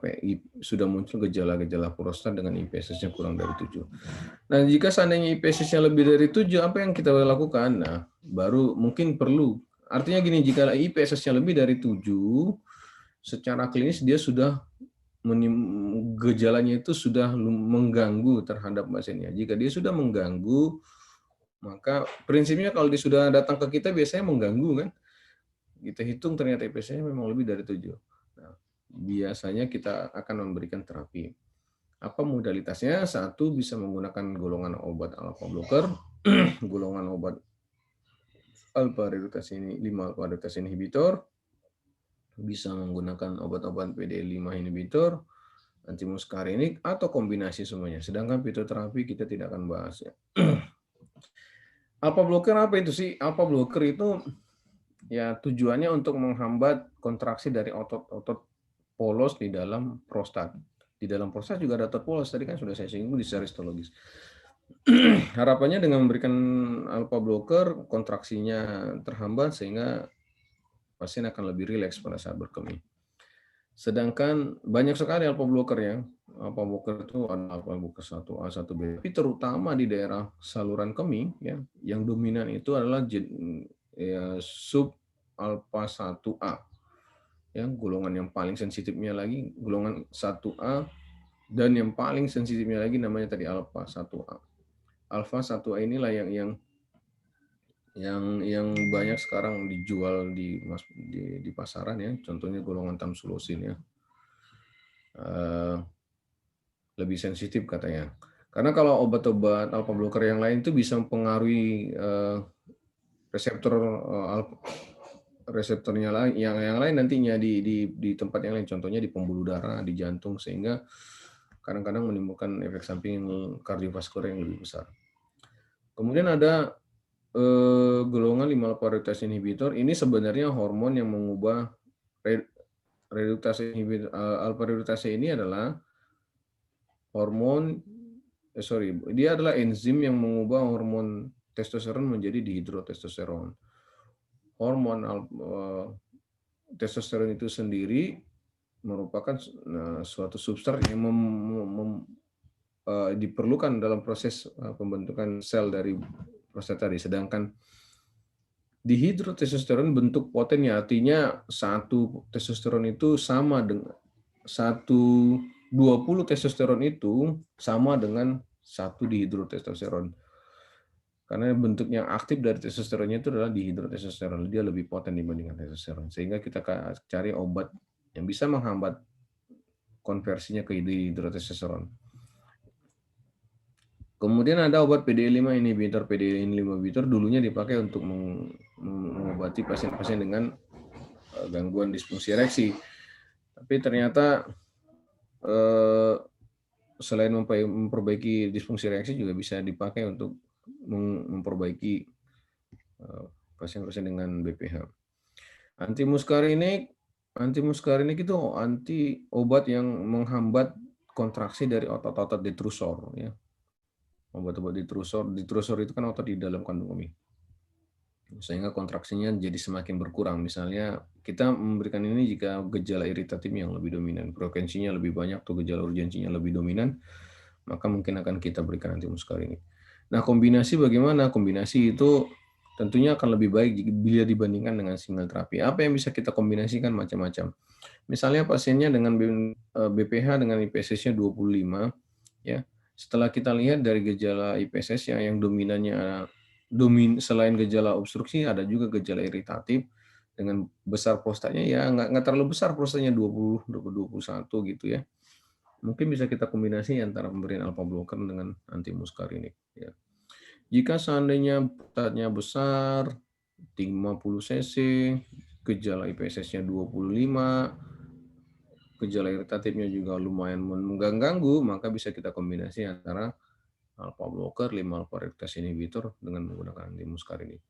sudah muncul gejala-gejala prostat dengan IPSS-nya kurang dari 7. Nah, jika seandainya IPSS-nya lebih dari 7, apa yang kita lakukan? Nah, baru mungkin perlu. Artinya gini, jika IPSS-nya lebih dari 7, secara klinis dia sudah gejalanya itu sudah mengganggu terhadap pasiennya. Jika dia sudah mengganggu, maka prinsipnya kalau dia sudah datang ke kita biasanya mengganggu kan. Kita hitung ternyata IPSS-nya memang lebih dari 7. Nah, biasanya kita akan memberikan terapi. Apa modalitasnya? Satu, bisa menggunakan golongan obat alpha blocker, golongan obat alpha reduktase 5 alpha reduktase inhibitor, bisa menggunakan obat-obat PDE5 inhibitor, antimuskarinik, atau kombinasi semuanya. Sedangkan fitoterapi kita tidak akan bahas ya. Alpha blocker apa itu sih? Alpha blocker itu ya tujuannya untuk menghambat kontraksi dari otot-otot polos di dalam prostat. Di dalam prostat juga ada otot polos, tadi kan sudah saya singgung di secara histologis. Harapannya dengan memberikan alpha blocker, kontraksinya terhambat sehingga pasien akan lebih rileks pada saat berkemih. Sedangkan banyak sekali alpha blocker ya. Alpha blocker itu ada alpha blocker 1A, 1B. Tapi terutama di daerah saluran kemih ya, yang dominan itu adalah sub alpha 1A. Ya, golongan yang paling sensitifnya lagi golongan 1A, dan yang paling sensitifnya lagi namanya tadi alpha 1A. Alpha 1A inilah yang banyak sekarang dijual di pasaran ya, contohnya golongan tamsulosin ya. Lebih sensitif katanya. Karena kalau obat-obat alpha blocker yang lain itu bisa mempengaruhi reseptornya lain, yang lain nantinya di tempat yang lain, contohnya di pembuluh darah, di jantung, sehingga kadang-kadang menimbulkan efek samping kardiovaskular yang lebih besar. Kemudian ada golongan 5 alpha reduktase inhibitor. Ini sebenarnya hormon yang mengubah reduktase inhibitor. Alpha reduktase ini adalah hormon dia adalah enzim yang mengubah hormon testosteron menjadi dihidrotestosteron. Hormon testosteron itu sendiri merupakan suatu substrat yang diperlukan dalam proses pembentukan sel dari prostat tadi. Sedangkan dihidrotestosteron bentuk potennya, artinya satu testosteron itu sama dengan 20 testosteron itu sama dengan satu dihidrotestosteron. Karena bentuk yang aktif dari testosteronnya itu adalah dihidrotestosteron. Dia lebih poten dibandingkan testosteron. Sehingga kita cari obat yang bisa menghambat konversinya ke dihidrotestosteron. Kemudian ada obat PDE5 inhibitor. PDE5 inhibitor dulunya dipakai untuk mengobati pasien-pasien dengan gangguan disfungsi ereksi. Tapi ternyata selain memperbaiki disfungsi ereksi juga bisa dipakai untuk memperbaiki pasien-pasien dengan BPH. Antimuskarinik itu obat yang menghambat kontraksi dari otot-otot detrusor. Ya. Obat-obat detrusor itu kan otot di dalam kandung kemih. Sehingga kontraksinya jadi semakin berkurang. Misalnya kita memberikan ini jika gejala iritatif yang lebih dominan, frekuensinya lebih banyak atau gejala urgensinya lebih dominan, maka mungkin akan kita berikan antimuskarinik. Nah, kombinasi bagaimana? Kombinasi itu tentunya akan lebih baik bila dibandingkan dengan single terapi. Apa yang bisa kita kombinasikan? Macam-macam. Misalnya pasiennya dengan BPH dengan IPSS-nya 25, ya. Setelah kita lihat dari gejala IPSS yang dominannya selain gejala obstruksi ada juga gejala iritatif dengan besar prostatnya, ya nggak terlalu besar prostatnya 20 21 gitu ya. Mungkin bisa kita kombinasi antara pemberian alpha blocker dengan antimuskarinik ya. Jika seandainya prostatnya besar 50 cc, gejala IPSS-nya 25, gejala iritatifnya juga lumayan mengganggu, maka bisa kita kombinasi antara alpha blocker, 5-alpha reduktase inhibitor dengan menggunakan antimuskarinik.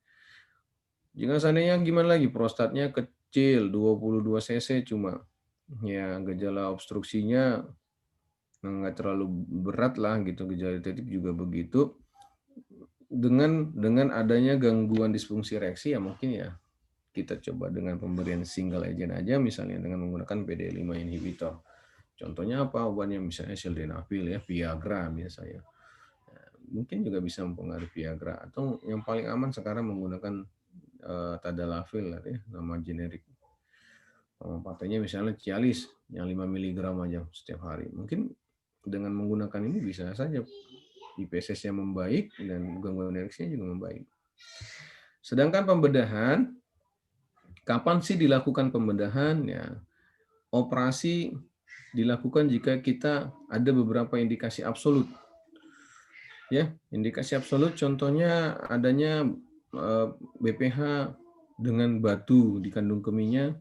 Jika seandainya gimana lagi, prostatnya kecil, 22 cc cuma, ya gejala obstruksinya nggak terlalu berat lah gitu, gejala iritatif juga begitu. Dengan adanya gangguan disfungsi ereksi ya mungkin ya kita coba dengan pemberian single agent aja, misalnya dengan menggunakan PDE5 inhibitor. Contohnya apa obatnya? Misalnya sildenafil ya, Viagra biasanya. Mungkin juga bisa mempengaruhi Viagra, atau yang paling aman sekarang menggunakan tadalafil ya, nama generik. Pemakaiannya misalnya Cialis yang 5 mg aja setiap hari. Mungkin dengan menggunakan ini bisa saja IPSS-nya membaik dan gangguan ereksinya juga membaik. Sedangkan pembedahan, kapan sih dilakukan pembedahan? Ya, operasi dilakukan jika kita ada beberapa indikasi absolut. Ya, indikasi absolut contohnya adanya BPH dengan batu di kandung kemihnya,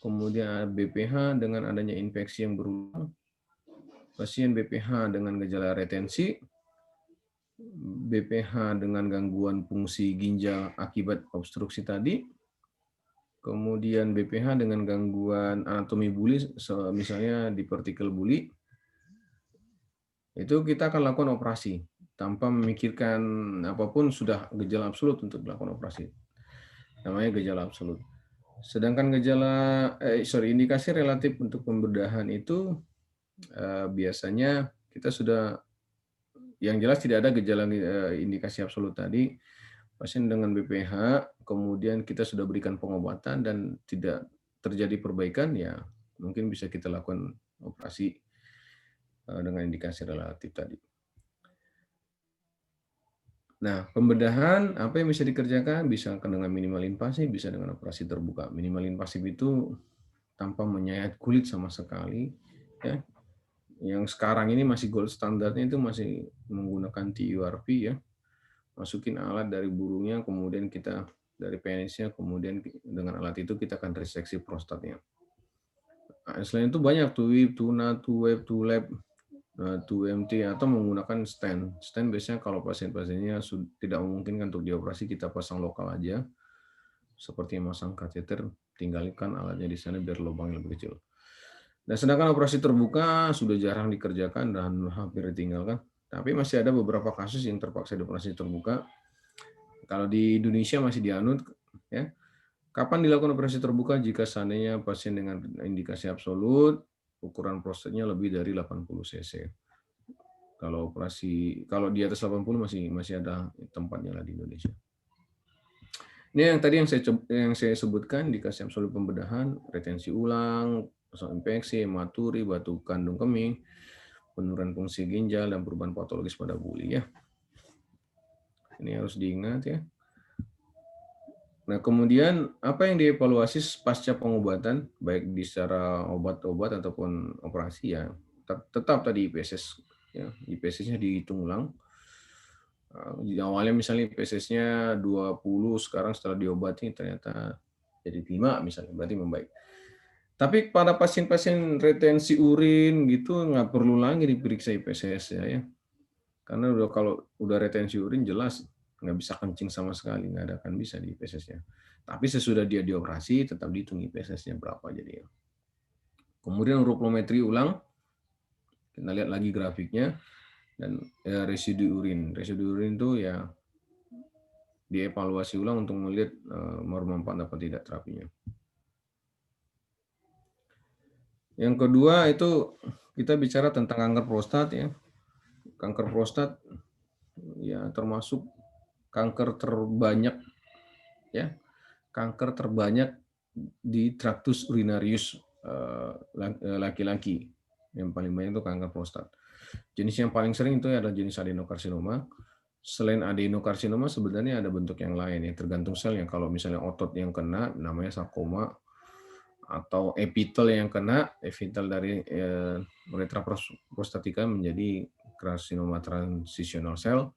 kemudian BPH dengan adanya infeksi yang berulang, pasien BPH dengan gejala retensi, BPH dengan gangguan fungsi ginjal akibat obstruksi tadi, kemudian BPH dengan gangguan anatomi buli, misalnya divertical buli, itu kita akan lakukan operasi tanpa memikirkan apapun, sudah gejala absolut untuk dilakukan operasi. Namanya gejala absolut. Sedangkan indikasi relatif untuk pembedahan itu biasanya kita sudah, yang jelas tidak ada gejala indikasi absolut tadi, pasien dengan BPH, kemudian kita sudah berikan pengobatan dan tidak terjadi perbaikan, ya mungkin bisa kita lakukan operasi dengan indikasi relatif tadi. Nah, pembedahan apa yang bisa dikerjakan? Bisa dengan minimal invasif, bisa dengan operasi terbuka. Minimal invasif itu tanpa menyayat kulit sama sekali, ya. Yang sekarang ini masih gold standarnya itu masih menggunakan TURP ya. Masukin alat dari burungnya, kemudian kita dari penisnya, kemudian dengan alat itu kita akan reseksi prostatnya. Nah, selain itu banyak TUIP, TUNA, TUWEB, TULEB, 2MT, atau menggunakan stent. Stent biasanya kalau pasien-pasiennya tidak memungkinkan untuk dioperasi, kita pasang lokal aja. Seperti memasang kateter, tinggalkan alatnya di sana biar lubangnya lebih kecil. Dan sedangkan operasi terbuka sudah jarang dikerjakan dan hampir ditinggalkan. Tapi masih ada beberapa kasus yang terpaksa dioperasi terbuka. Kalau di Indonesia masih dianut, ya. Kapan dilakukan operasi terbuka? Jika seandainya pasien dengan indikasi absolut, ukuran prostatnya lebih dari 80 cc. Kalau di atas 80 masih ada tempatnya lah di Indonesia. Ini yang tadi yang saya sebutkan, indikasi absolut pembedahan, retensi ulang, infeksi, hematuri, batu kandung kemih, penurunan fungsi ginjal, dan perubahan patologis pada buli ya. Ini harus diingat ya. Nah, kemudian apa yang dievaluasi pasca pengobatan, baik di secara obat-obat ataupun operasi ya, tetap tadi IPSS ya, IPSS-nya dihitung ulang. Di awalnya misalnya IPSS-nya 20, sekarang setelah diobati ternyata jadi 5 misalnya, berarti membaik. Tapi pada pasien-pasien retensi urin gitu nggak perlu lagi diperiksa IPSS ya. Karena kalau udah retensi urin jelas nggak bisa kencing sama sekali, nggak akan bisa di IPSS-nya. Tapi sesudah dia dioperasi tetap dihitung IPSS-nya berapa jadi. Kemudian uroplometri ulang, kita lihat lagi grafiknya, dan residu urin. Residu urin itu ya dievaluasi ulang untuk melihat bermanfaat apa tidak terapinya. Yang kedua itu kita bicara tentang kanker prostat ya. Kanker prostat ya termasuk kanker terbanyak ya. Kanker terbanyak di traktus urinarius laki-laki. Yang paling banyak itu kanker prostat. Jenis yang paling sering itu adalah jenis adenokarsinoma. Selain adenokarsinoma sebenarnya ada bentuk yang lain ya, tergantung selnya. Kalau misalnya otot yang kena namanya sarkoma, atau epitel yang kena, epitel dari uretra prostatica menjadi karsinoma transitional cell.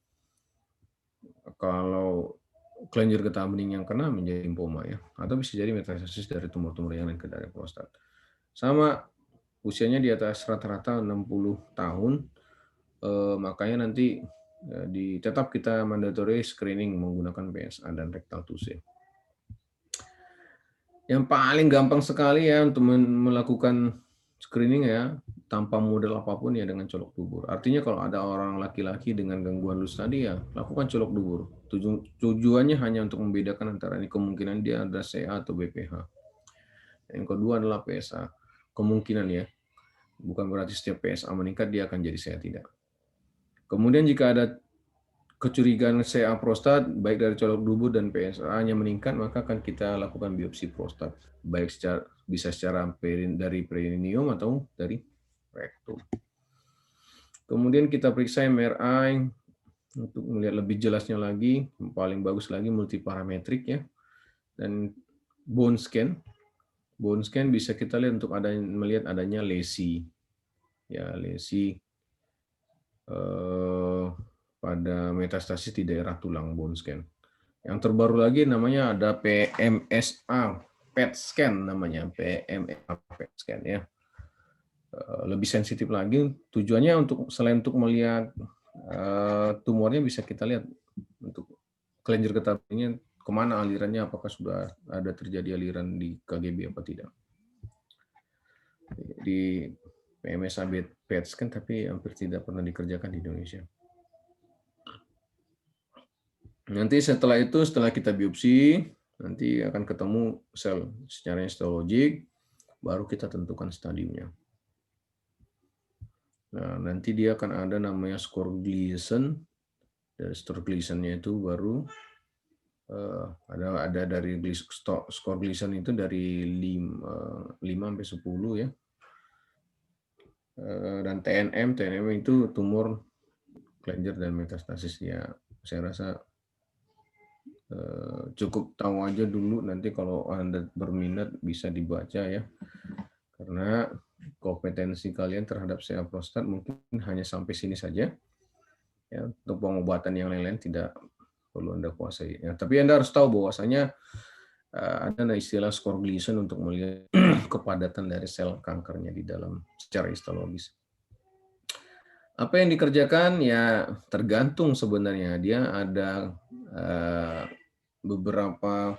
Kalau kelenjar getah bening yang kena menjadi lymphoma ya, atau bisa jadi metastasis dari tumor-tumor yang lain ke daerah prostat. Sama usianya di atas rata-rata 60 tahun, makanya nanti tetap kita mandatory screening menggunakan PSA dan rectal 2C. Yang paling gampang sekali ya untuk melakukan screening ya, tanpa model apapun ya dengan colok dubur. Artinya kalau ada orang laki-laki dengan gangguan lus tadi ya, lakukan colok dubur. Tujuannya hanya untuk membedakan antara ini kemungkinan dia ada CA atau BPH. Yang kedua adalah PSA. Kemungkinan ya, bukan berarti setiap PSA meningkat dia akan jadi CA, tidak. Kemudian jika ada kecurigaan CA prostat, baik dari colok dubur dan PSA-nya meningkat, maka akan kita lakukan biopsi prostat, baik bisa secara dari perineum atau dari rektum. Kemudian kita periksa MRI untuk melihat lebih jelasnya lagi, paling bagus lagi multiparametrik ya, dan bone scan. Bone scan bisa kita lihat untuk melihat adanya lesi, ya lesi pada metastasis di daerah tulang, bone scan. Yang terbaru lagi namanya ada PMSA PET scan namanya, PMSA PET scan ya. Lebih sensitif lagi, tujuannya selain untuk melihat tumornya bisa kita lihat untuk kelenjar getah beningnya kemana alirannya, apakah sudah ada terjadi aliran di KGB apa tidak. Di PMSA PET scan tapi hampir tidak pernah dikerjakan di Indonesia. Nanti setelah kita biopsi, nanti akan ketemu sel secara histologik, baru kita tentukan stadiumnya. Nah, nanti dia akan ada namanya skor Gleason. Dari skor Gleason-nya itu baru ada dari skor Gleason itu dari 5 sampai 10 ya. Dan TNM itu tumor kelenjar dan metastasis ya. Saya rasa cukup tahu aja dulu, nanti kalau Anda berminat bisa dibaca ya. Karena kompetensi kalian terhadap CA prostat mungkin hanya sampai sini saja. Ya, untuk pengobatan yang lain-lain tidak perlu Anda kuasai. Ya, tapi Anda harus tahu bahwasanya ada istilah skor Gleason untuk melihat kepadatan dari sel kankernya di dalam secara histologis. Apa yang dikerjakan ya tergantung sebenarnya. Dia ada beberapa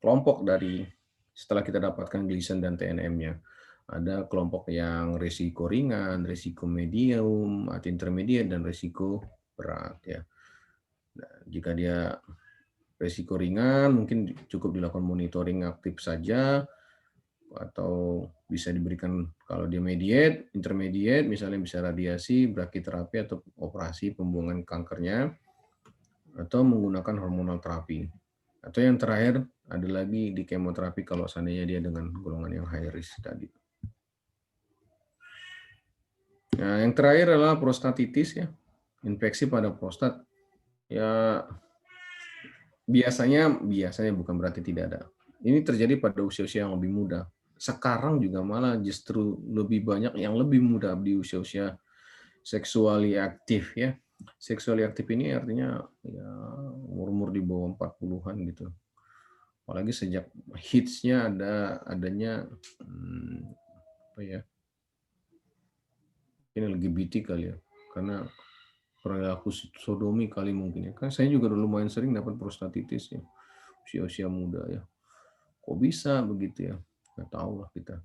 kelompok dari setelah kita dapatkan Gleason dan TNM-nya. Ada kelompok yang risiko ringan, risiko medium, atau intermediate, dan risiko berat ya. Nah, jika dia risiko ringan, mungkin cukup dilakukan monitoring aktif saja, atau bisa diberikan kalau dia mediate, intermediate, misalnya bisa radiasi, brachytherapy, atau operasi pembuangan kankernya, atau menggunakan hormonal terapi. Atau yang terakhir ada lagi di kemoterapi kalau seandainya dia dengan golongan yang high risk tadi. Nah, yang terakhir adalah prostatitis ya, infeksi pada prostat. Ya, biasanya bukan berarti tidak ada. Ini terjadi pada usia-usia yang lebih muda. Sekarang juga malah justru lebih banyak yang lebih muda di usia-usia seksuali aktif ya. Seksuali aktif ini artinya ya umur-umur di bawah 40-an gitu. Apalagi sejak hitsnya adanya apa ya? Ini LGBT kali ya. Karena perilaku sodomi kali mungkin ya. Kan saya juga dulu lumayan sering dapat prostatitis ya. Usia-usia muda ya. Kok bisa begitu ya? Nggak tahu lah kita.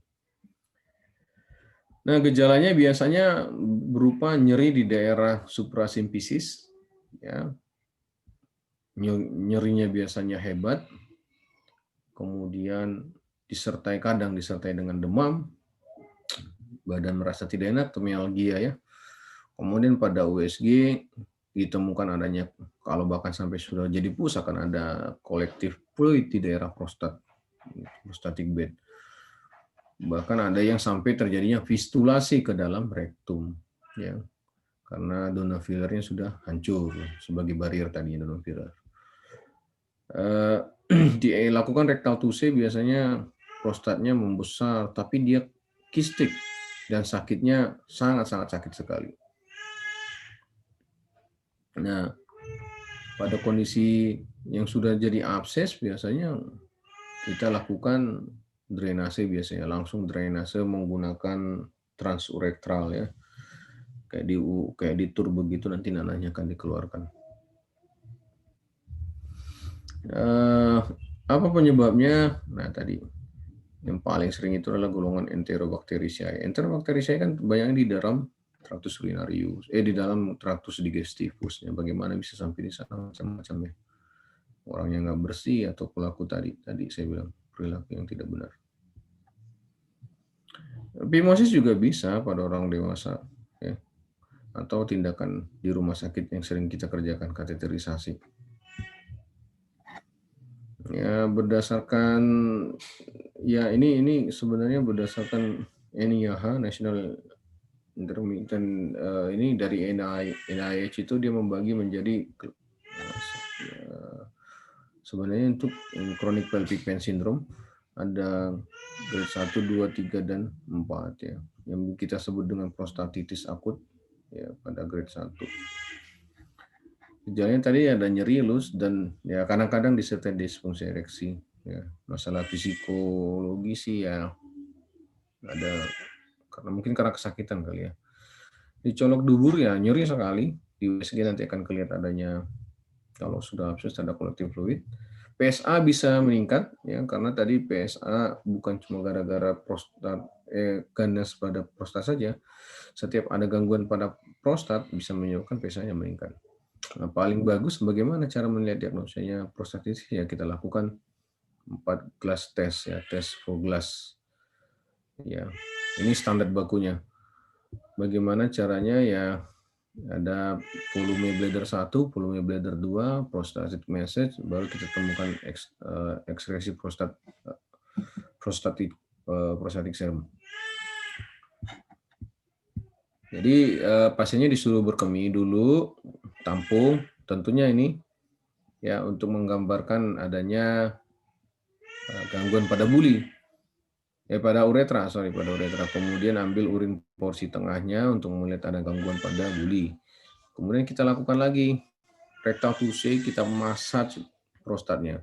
Nah, gejalanya biasanya berupa nyeri di daerah suprasimfisis, ya. Nyerinya biasanya hebat, kemudian kadang disertai dengan demam, badan merasa tidak enak, mialgia ya. Kemudian pada USG ditemukan adanya, kalau bahkan sampai sudah jadi pus, akan ada kolektif fluid di daerah prostat, prostatic bed. Bahkan ada yang sampai terjadinya fistulasi ke dalam rektum, ya, karena donor fillernya sudah hancur sebagai barier tadi donor filler. Dilakukan rectal tuse, biasanya prostatnya membesar, tapi dia kistik dan sakitnya sangat-sangat sakit sekali. Nah, pada kondisi yang sudah jadi abses, biasanya kita lakukan drainase, biasanya langsung drainase menggunakan transurektal ya, kayak di tur begitu, nanti nanahnya akan dikeluarkan. Apa penyebabnya? Nah, tadi yang paling sering itu adalah golongan Enterobacteriaceae. Enterobacteriaceae kan banyak di dalam traktus urinarius, di dalam traktus digestivusnya. Bagaimana bisa sampai di sana, macam-macam ya. Orang yang nggak bersih, atau pelaku tadi saya bilang perilaku yang tidak benar. Phimosis juga bisa pada orang dewasa, ya, atau tindakan di rumah sakit yang sering kita kerjakan, kateterisasi. Ya, berdasarkan ya ini sebenarnya berdasarkan NIH, National Intermittent, ini dari NIH itu dia membagi menjadi sebenarnya untuk chronic pelvic pain syndrome ada grade 1, 2, 3, dan 4 ya. Yang kita sebut dengan prostatitis akut ya pada grade 1. Gejalanya tadi ada nyeri, lus, dan ya kadang-kadang disertai disfungsi ereksi ya. Masalah psikologi sih ya ada, karena kesakitan kali ya. Dicolok dubur ya nyeri sekali. Di USG nanti akan kelihatan adanya, kalau sudah abses ada kolektif fluid. PSA bisa meningkat ya, karena tadi PSA bukan cuma gara-gara ganas pada prostat saja. Setiap ada gangguan pada prostat bisa menyebabkan PSA-nya meningkat. Nah, paling bagus bagaimana cara melihat diagnosanya prostatitis ya, kita lakukan 4 glass test ya, test for glass. Ya, ini standar bakunya. Bagaimana caranya ya, ada volume bladder 1, volume bladder 2, prostatic message, baru kita temukan ekskresi prostatic serum. Jadi pasiennya disuruh berkemih dulu, tampung, tentunya ini ya untuk menggambarkan adanya gangguan pada buli. Pada uretra. Kemudian ambil urin porsi tengahnya untuk melihat ada gangguan pada buli. Kemudian kita lakukan lagi rectal tuse, kita massage prostatnya.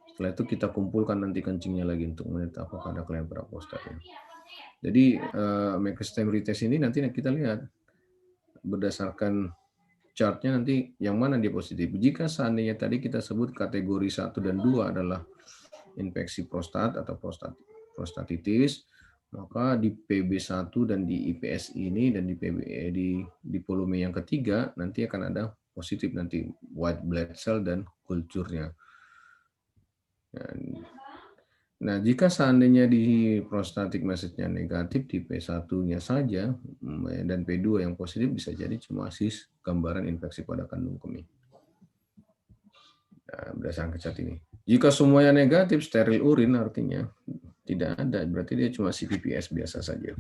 Setelah itu kita kumpulkan nanti kencingnya lagi untuk melihat apakah ada kelainan pada prostatnya. Jadi Makestan retest ini nanti kita lihat berdasarkan chartnya nanti yang mana dia positif. Jika seandainya tadi kita sebut kategori 1 dan 2 adalah infeksi prostat atau prostatitis, Maka di PB1 dan di IPS ini dan di volume yang ketiga nanti akan ada positif nanti white blood cell dan kulturnya. Nah, jika seandainya di prostatic message-nya negatif di P1-nya saja dan P2 yang positif bisa jadi cuma gambaran infeksi pada kandung kemih. Nah, berdasarkan cat ini. Jika semuanya negatif, steril urin artinya tidak ada, berarti dia cuma CPPS biasa saja.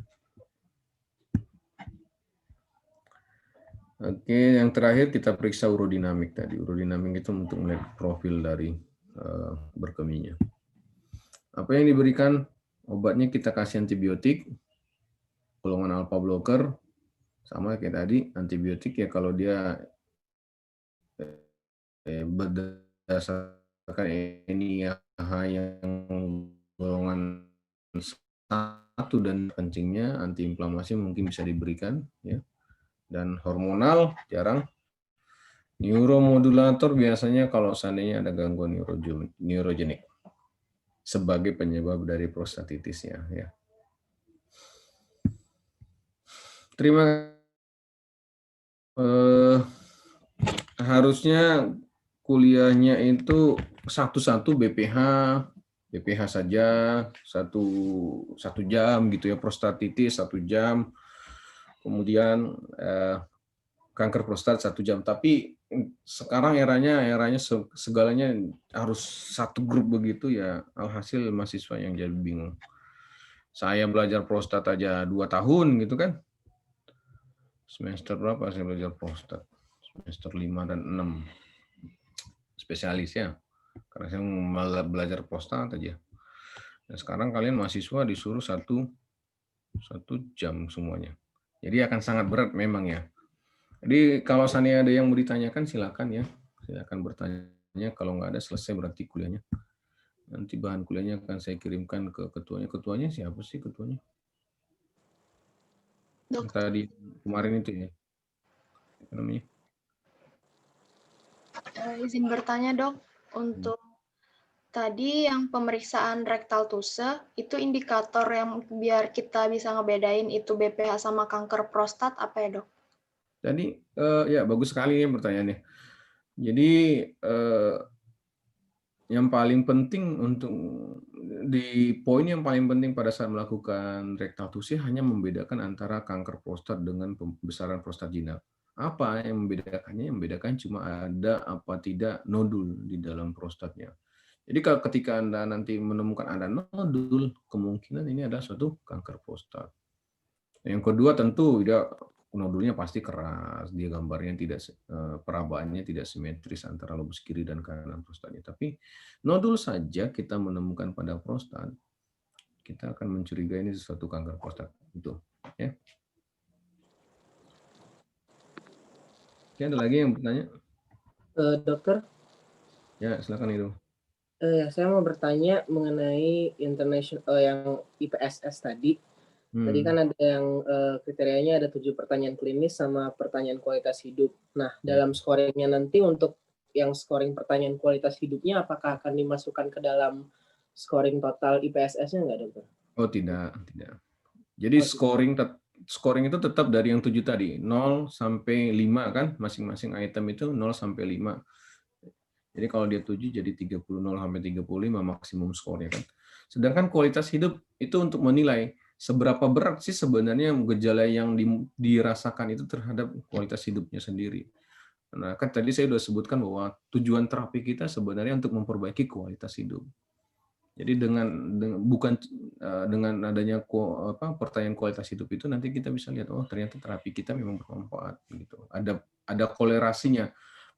Oke, yang terakhir kita periksa urodinamik tadi. Urodinamik itu untuk melihat profil dari berkemihnya. Apa yang diberikan obatnya kita kasih antibiotik, golongan alpha blocker, sama kayak tadi antibiotik ya kalau dia berdasarkan NIH yang golongan 1 dan kencingnya antiinflamasi mungkin bisa diberikan ya. Dan hormonal jarang. Neuromodulator biasanya kalau seandainya ada gangguan neurogenik sebagai penyebab dari prostatitisnya ya. Harusnya kuliahnya itu satu BPH saja satu jam gitu ya, prostatitis 1 jam, kemudian kanker prostat 1 jam. Tapi sekarang eranya segalanya harus satu grup begitu ya, alhasil mahasiswa yang jadi bingung. Saya belajar prostat aja 2 tahun gitu kan. Semester berapa saya belajar prostat? Semester 5 dan 6. Spesialis ya. Karena saya belajar prostat aja. Dan sekarang kalian mahasiswa disuruh satu jam semuanya. Jadi akan sangat berat memang ya. Jadi kalau seandainya ada yang mau ditanyakan silakan ya. Silakan bertanya. Kalau nggak ada selesai berarti kuliahnya. Nanti bahan kuliahnya akan saya kirimkan ke ketuanya. Ketuanya siapa sih ketuanya? Yang tadi kemarin itu ya. Apa namanya? Izin bertanya dok, untuk tadi yang pemeriksaan rektal tuse, itu indikator yang biar kita bisa ngebedain itu BPH sama kanker prostat apa ya dok? Jadi ya bagus sekali ya pertanyaannya. Jadi yang paling penting poin yang paling penting pada saat melakukan rektal tusi hanya membedakan antara kanker prostat dengan pembesaran prostat jinak. Apa yang membedakannya? Yang membedakan cuma ada apa tidak nodul di dalam prostatnya. Jadi kalau ketika Anda nanti menemukan ada nodul, kemungkinan ini adalah suatu kanker prostat. Yang kedua tentu nodulnya pasti keras, dia gambarnya tidak perabaannya tidak simetris antara lobus kiri dan kanan prostatnya. Tapi nodul saja kita menemukan pada prostat, kita akan mencurigai ini sesuatu kanker prostat itu. Ya. Oke, ada lagi yang bertanya? Dokter? Ya, silakan itu. Saya mau bertanya mengenai yang IPSS tadi. Tadi kan ada yang kriterianya ada 7 pertanyaan klinis sama pertanyaan kualitas hidup. Nah, dalam scoringnya nanti untuk yang scoring pertanyaan kualitas hidupnya apakah akan dimasukkan ke dalam scoring total IPSS-nya nggak, dokter? Oh, tidak. Jadi scoring itu tetap dari yang 7 tadi, 0 sampai 5 kan, masing-masing item itu 0 sampai 5. Jadi kalau dia 7 jadi 30, 0 sampai 35 maksimum skornya kan. Sedangkan kualitas hidup itu untuk menilai seberapa berat sih sebenarnya gejala yang dirasakan itu terhadap kualitas hidupnya sendiri. Nah, kan tadi saya sudah sebutkan bahwa tujuan terapi kita sebenarnya untuk memperbaiki kualitas hidup. Jadi dengan adanya pertanyaan kualitas hidup itu nanti kita bisa lihat ternyata terapi kita memang bermanfaat gitu. Ada kolerasinya.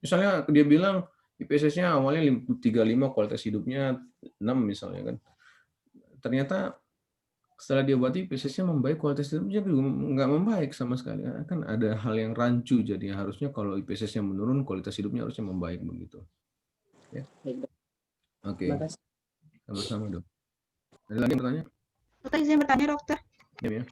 Misalnya dia bilang IPSS-nya awalnya 35, kualitas hidupnya 6 misalnya kan. Ternyata setelah diobati IPSS-nya membaik, kualitas hidupnya nggak membaik sama sekali. Kan ada hal yang rancu, jadi harusnya kalau IPSS-nya menurun, kualitas hidupnya harusnya membaik begitu. Ya. Oke. Sama-sama dok. Ada lagi yang bertanya? Dokter izin bertanya dokter. Ya.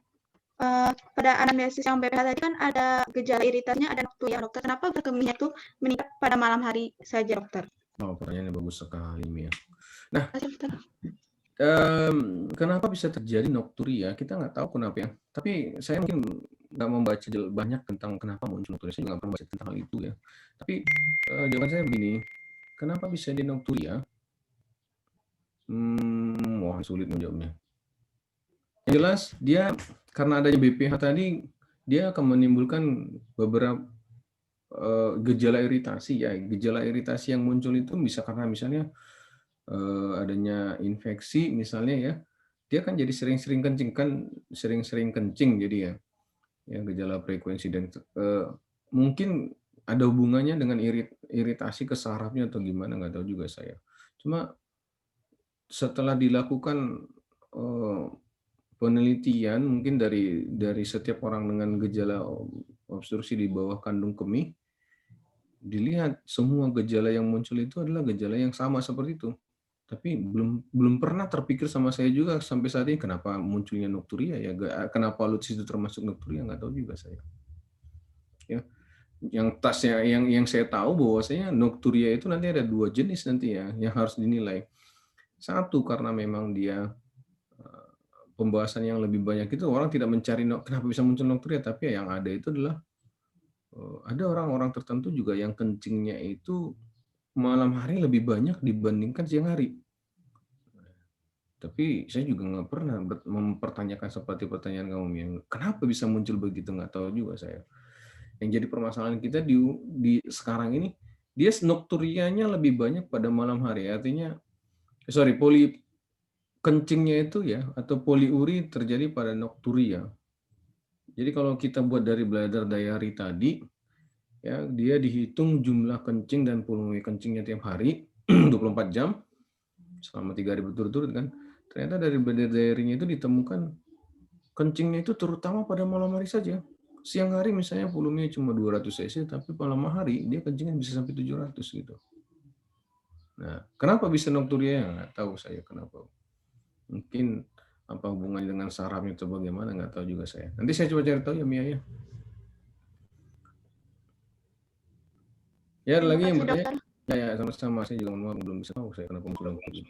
Pada anamnesis yang BPH tadi kan ada gejala iritasinya, ada noktu ya dokter. Kenapa berkemihnya tuh meningkat pada malam hari saja dokter? Oh, pertanyaannya bagus sekali Mia. Nah, Kenapa bisa terjadi nokturia? Kita nggak tahu kenapa ya. Tapi saya mungkin nggak membaca banyak tentang kenapa muncul nokturia. Saya juga nggak pernah baca tentang hal itu ya. Tapi jawaban saya begini, kenapa bisa di nokturia? Wah sulit menjawabnya. Yang jelas dia karena adanya BPH tadi, dia akan menimbulkan beberapa gejala iritasi ya. Gejala iritasi yang muncul itu bisa karena misalnya adanya infeksi misalnya ya, dia kan jadi sering-sering kencing kan, sering-sering kencing jadi ya gejala frekuensi dan mungkin ada hubungannya dengan iritasi ke sarafnya atau gimana nggak tahu juga saya. Cuma setelah dilakukan penelitian mungkin dari setiap orang dengan gejala obstruksi di bawah kandung kemih, dilihat semua gejala yang muncul itu adalah gejala yang sama seperti itu. Tapi belum pernah terpikir sama saya juga sampai saat ini kenapa munculnya nokturia ya, kenapa Lutz itu termasuk nokturia nggak tahu juga saya. Ya, yang saya tahu bahwasanya nokturia itu nanti ada 2 jenis nanti ya yang harus dinilai. Satu karena memang dia pembahasan yang lebih banyak itu orang tidak mencari kenapa bisa muncul nokturia, tapi yang ada itu adalah ada orang-orang tertentu juga yang kencingnya itu malam hari lebih banyak dibandingkan siang hari. Tapi saya juga nggak pernah mempertanyakan seperti pertanyaan kamu yang kenapa bisa muncul begitu, nggak tahu juga saya. Yang jadi permasalahan kita di sekarang ini, dia nokturianya lebih banyak pada malam hari. Artinya, kencingnya itu ya, atau poliuri terjadi pada nokturia. Jadi kalau kita buat dari bladder diary tadi, ya dia dihitung jumlah kencing dan volume kencingnya tiap hari 24 jam selama 3 hari berturut-turut kan. Ternyata dari bladder diary-nya itu ditemukan kencingnya itu terutama pada malam hari saja. Siang hari misalnya volumenya cuma 200 cc, tapi malam hari dia kencingnya bisa sampai 700 gitu. Nah, kenapa bisa nokturia? Nggak tahu saya kenapa. Mungkin apa hubungannya dengan sarafnya atau bagaimana, nggak tahu juga saya. Nanti saya coba cari tahu ya Mia ya. Ya, ada lagi yang bertanya? Ya, sama-sama. Saya juga belum bisa tahu saya kenapa muncul nokturia.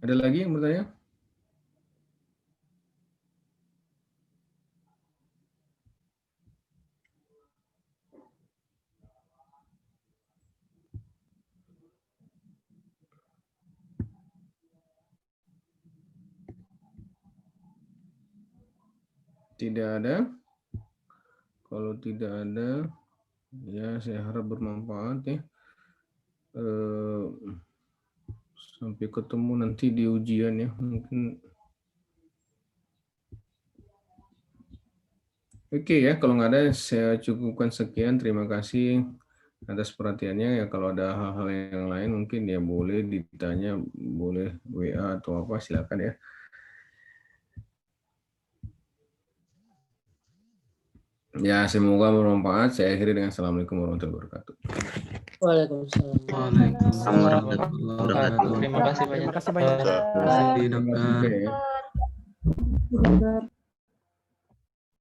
Ada lagi yang bertanya? Tidak ada. Kalau tidak ada, ya saya harap bermanfaat ya. Sampai ketemu nanti di ujian ya. Mungkin oke ya, kalau nggak ada saya cukupkan sekian. Terima kasih atas perhatiannya ya. Kalau ada hal-hal yang lain mungkin ya boleh ditanya, boleh WA atau apa, silakan ya. Ya, semoga bermanfaat. Saya akhiri dengan Assalamualaikum warahmatullahi wabarakatuh. Waalaikumsalam. Waalaikumsalam warahmatullahi wabarakatuh. Terima kasih banyak. Terima kasih, dokter. Terima kasih, dokter.